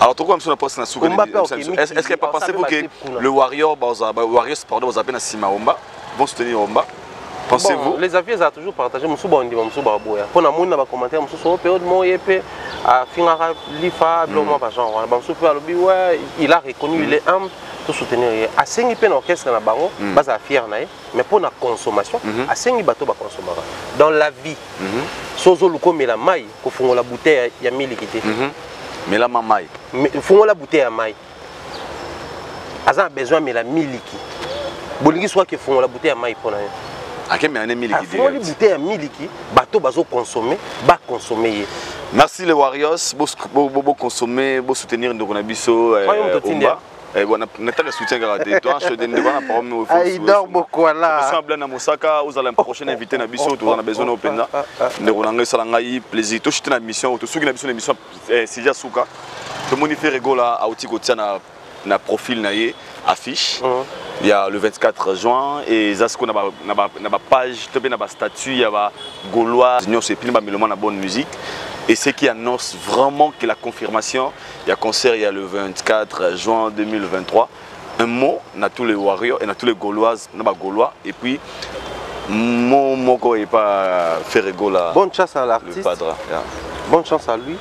Alors, tu comme sur la poste na souka. Est-ce qu'il n'est pas pensé pour que le Warrior, pardon, vous appelez Sima Omba, vont soutenir Omba? Pensez-vous? Les avis ont toujours partagé. Je suis bon, je suis bon. Pour nous, on a commenté, je suis période moi EP à Finara Lifa, Bloma Bajan. Il a reconnu, il est humble, tout soutenir. À 5 pen orchestre na bango, base à fier nae, mais pour la consommation, à 5 bateaux ba consommer. Dans la vie, sozo luko mela mai, ko fungo la bouteille ya milikité. Mela mamai. Fungo la bouteille ya mai. Aza besoin mela miliki. Bolingi soit que fungo la bouteille ya mai pour nae. Merci les Warriors, beaucoup consommer, beaucoup soutenir nos Nabiso. Il dort beaucoup là. À Mosaka, vous allez un prochain invité Nabiso, tu as besoin d'open. Plaisir. Tu as une mission, tu as une mission, c'est déjà Souka. Tu as fait rigola à Otikotiana na profil naie affiche. Il y a le 24 juin et Zasco na page, na statut, il y a Gaulois, c'est puis na bonne musique. Et ce qui annonce vraiment que la confirmation, il y a concert il y a le 24 juin 2023. Un mot na tous les Warriors et na tous les Gauloises, na Gaulois et puis mon go est pas Ferrego là. Bonne chance à l'artiste. Bonne chance à lui.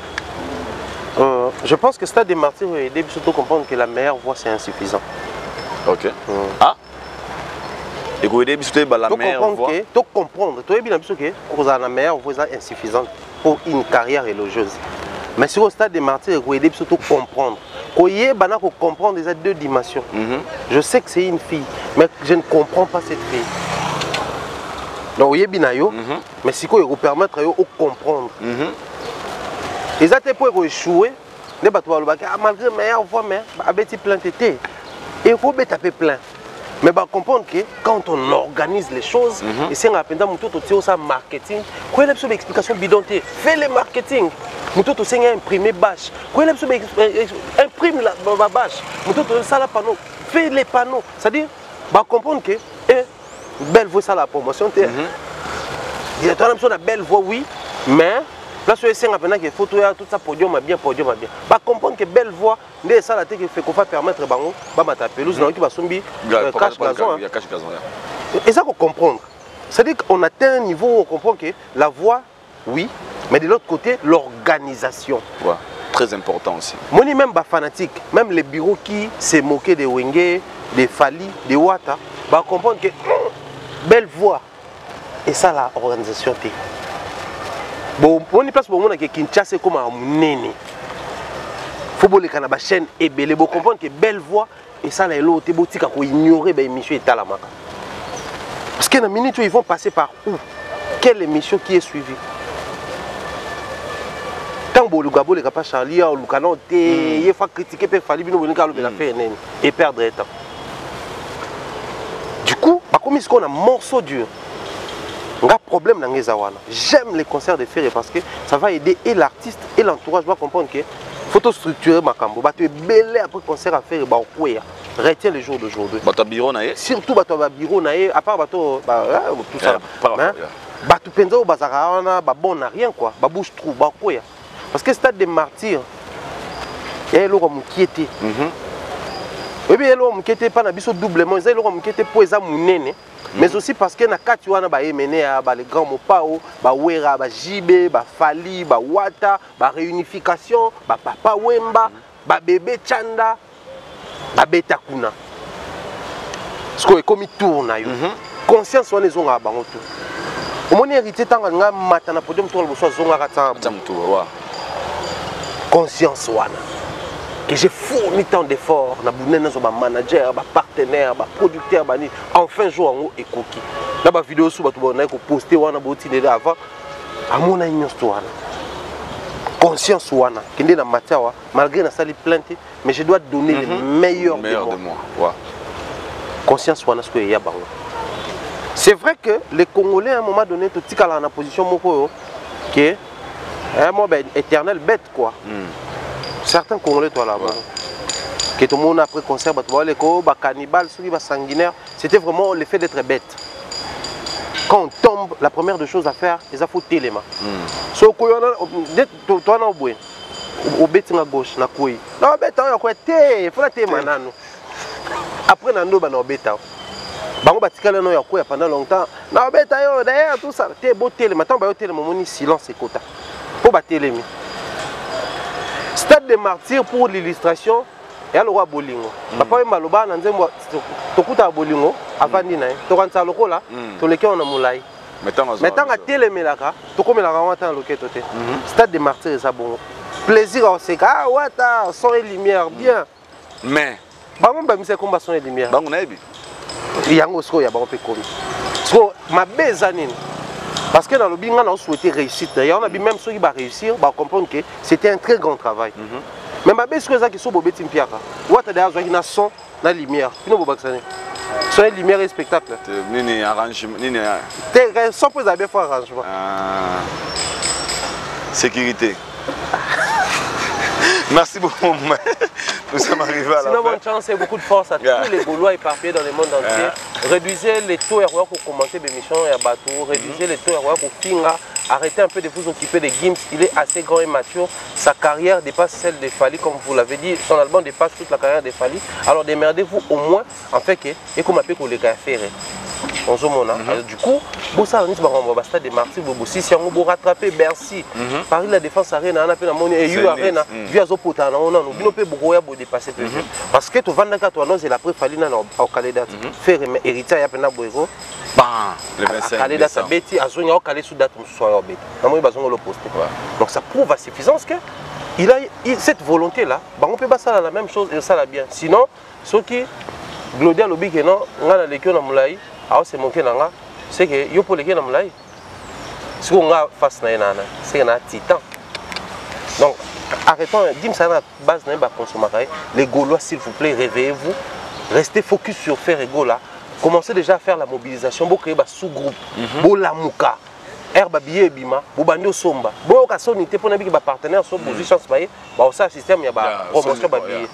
Je pense que Stade des Martyrs va aider surtout comprendre que la meilleure voix c'est insuffisant. Ok. Ah. Et vous aider surtout la meilleure voix. Tu comprendre. Tu es bien sûr que la meilleure voix est insuffisante pour une carrière élogieuse. Mais sur le Stade des Martyrs, vous aider surtout comprendre. Vous comprendre les deux dimensions. Je sais que c'est une fille, mais je ne comprends pas cette fille. Donc, mais si vous permettre de comprendre. Et ça, pour échouer, malgré la meilleure voix, mais il plainte. Et il faut taper plein. Mais comprendre que quand on organise les choses, et c'est un marketing, quoi est l'explication bidonté? Fais le marketing. Nous tous aussi imprimer bâche. Quoi est imprime la bâche. Nous tous ça la panneau. Fais les panneaux. C'est-à-dire, comprendre que belle voix ça la promotion. Il y a une belle voix oui, mais là sur les 5 que photo tout ça podium bien. Comprendre que belle voix n'est ça la tête qui fait qu'on va permettre bango ta pelouse qui va sombi cache gazon. Et ça qu'on comprendre. C'est-à-dire qu'on atteint un niveau où on comprend que la voix oui, mais de l'autre côté l'organisation. Ouais, très important aussi. Moi même fanatique, même les bureaux qui s'est moqué des Wenge, des Fali, des Wata, comprendre que belle voix. Et ça la organisation. Bon, on y place pour moi que Kinshasa comme un néné. Faut que les canabas chaîne et belle, bon comprendre que belle voix et ça là l'autre boutique à ignorer ben émission et talamaka. Parce que dans la minute ils vont passer par où? Quelle émission qui est suivie? Tant que le gabo les capables Charlie ou le canon il faut critiquer peut falloir bien venir le la faire et perdre le temps. Du coup, comme est-ce qu'on a un morceau dur? Un problème dans les Zawana. J'aime les concerts de Ferré parce que ça va aider et l'artiste et l'entourage va comprendre que photo structurée Makambo. Tu es bel après concert à faire retiens les jours d'aujourd'hui. Surtout bureau à part tout ça. Tu penses au bazar bon rien quoi. Bouche trou parce que Stade des Martyrs et l'eau qui était. Et bien l'homme qui était pas na biso doublement, ils l'homme qui était pour les amounene. Mais aussi parce que na kati wana ba emene les grands mopao, ba wera, ba jibe, ba fali, ba wata, ba réunification, ba papa wemba, ba bébé chanda, ba beta kuna. Ce que comme il tourne yo. Conscience wana zonga bango tout. Au moins hérité tanga nga mata na podium tourne boso zonga katsa. Conscience wana. Que j'ai fourni tant d'efforts, na manager, partenaire, producteur, enfin jour en et cookie. Là ba vidéo sous ba poster wana botine avant à mon histoire. Conscience wana, kende na matière malgré na sali plainte, mais je dois donner le meilleur de moi. Ouais. Conscience wana ce que y a bango. C'est vrai que les Congolais à un moment donné tout tikala na position moko que un mot éternel bête quoi. Certains Congolais toi là-bas, que tout le monde après concert, les cannibales, les sanguinaires, c'était vraiment le fait d'être bête. Quand on tombe, la première des choses à faire, c'est faut téléma. So toi na obwe, au bête na gauche na koi. Non bête on quoi té, faut la té manano. Après nando ba na bête. Bango batikala no ya quoi pendant longtemps. Na bête yo derrière tout ça, té beau téléma, tant ba yo téléma moni silence et quota. Pour ba télémi. Stade des Martyrs pour l'illustration et le roi Bolingo. Papa maloba na nzembo tokuta Bolingo avandi na to kanza lokola to leke on a mulai. Mettanga telemelaka to komelaka wata loketo te. Stade des Martyrs ça bon. Plaisir au seka wata son et lumière bien. Mais bango ba mise komba son et lumière. Bango na ebi. Yango sko ya bango pe komi. So ma bezanine. Parce que dans le bingo, on a souhaité réussir. D'ailleurs, on a même ceux qui vont réussir, on va comprendre que c'était un très grand travail. Mais ma belle chose, c'est que ce soit Bobé Timpiaka. Ou à d'ailleurs, il y a son, la lumière. Puis nous, son et lumière et spectacle. Ni arrangement. Sans poser bien faire arrangement. Sécurité. Merci beaucoup. Nous sommes arrivés à la fin. Sinon, bonne chance et beaucoup de force à tous les Gaulois éparpillés dans le monde entier. Réduisez les taux erreurs pour commenter l'émission et à bateau. Réduisez les taux erreurs pour finir. Arrêtez un peu de vous occuper de Gims. Il est assez grand et mature. Sa carrière dépasse celle de Fally, comme vous l'avez dit. Son album dépasse toute la carrière de Fally. Alors démerdez-vous au moins en fait que et comme appelle les gars faire. Du coup, ça va stade de Marty Bobosi si on va rattraper Bercy. Paris la défense arena on appelle la et arena via Zopota on a nous peut broyer pour dépasser parce que tu vends quand tu annonces la pré Fally na au Canada faire héritier ya pena boego le 25 Canada ça beti azonya au Canada sous date soir beti na moi bazongo le poster donc ça prouve à suffisance que il a cette volonté là on peut pas ça la même chose et ça la bien sinon ceux qui Glodia lobi que non ngana lekio na mulai alors c'est mon kenanga c'est que yo pour les na mulai ce qu'on a face na nana c'est un titan donc arrêtons dim ça na base na ba consommateur les Gaulois s'il vous plaît réveillez-vous restez focus sur faire ego là commencez déjà à faire la mobilisation pour créer ba sous-groupe bo lamuka herba billet bima bo bandi somba bo ka sonité pour na biki ba partenaire so position baye ba ça système ya ba promotion ba billet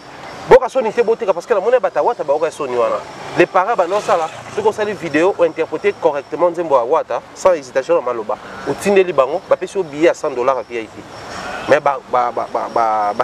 boka soni te botika parce que la monnaie batawata ba oka soni wana les parents ba non ça là ceux qui ont les vidéos ont interprété correctement nzembo wata sans hésitation na maloba otindeli bango ba pesi billet à $100 à VIP mais ba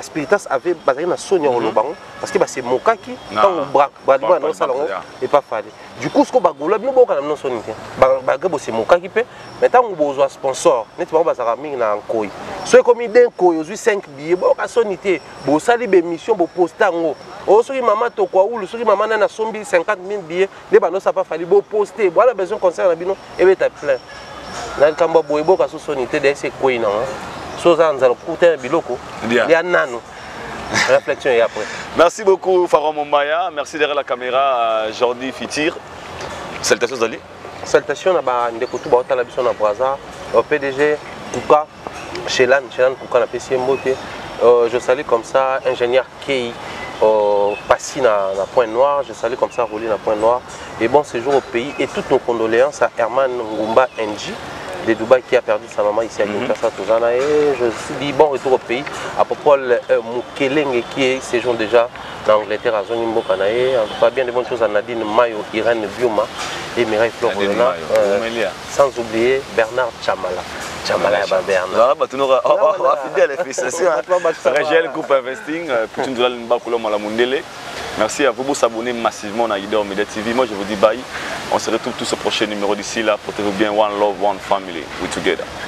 spiritas avait basé na soni en bango parce que ba c'est mokaki tant ba non ça là et pas fallu du coup ce ko ba gola bino boka na non soni te ba gabo c'est mokaki pe mais tant on besoin sponsor net ba ba za mingi na nkoi ceux comme d'un koi aux 5 billets boka soni te bo sali be mission bo postango oh ceux qui maman to quoi ou ceux qui maman na sombi 50 000 billets les ba non ça pas fallu bo poster voilà besoin concert na bino et be ta plein na kamba bo boka so soni te de c'est koi na réflexion et après. Merci beaucoup Pharaon Mombaya, merci derrière la caméra Jordi Fitir. Salutations Zali. Salutations à Ndekotou Baota la Bisson à Braza, au PDG Kouka, Shelan Kouka na PCMBOT. Je salue comme ça ingénieur Kei Passy na Point Noir, je salue comme ça Rolly na Point Noir. Et bon séjour au pays et toutes nos condoléances à Herman Ngumba NG de Dubaï qui a perdu sa maman ici à Kinshasa. Et je suis dit bon retour au pays à Popol Mukelenge qui est séjour déjà dans l'Angleterre à Zonimbo Kanae. En tout cas bien de bonnes choses à Nadine Mayo, Irène Bioma et Mireille Florona. Sans oublier Bernard Chamala. Chamala Bernard. Fidèle Régel Group Investing, Putin Doula Nbakulo Malamundele. Merci à vous pour s'abonner massivement à Idor Media TV. Moi je vous dis bye. On se retrouve tous au prochain numéro d'ici là. Portez-vous bien. One love, one family. We together.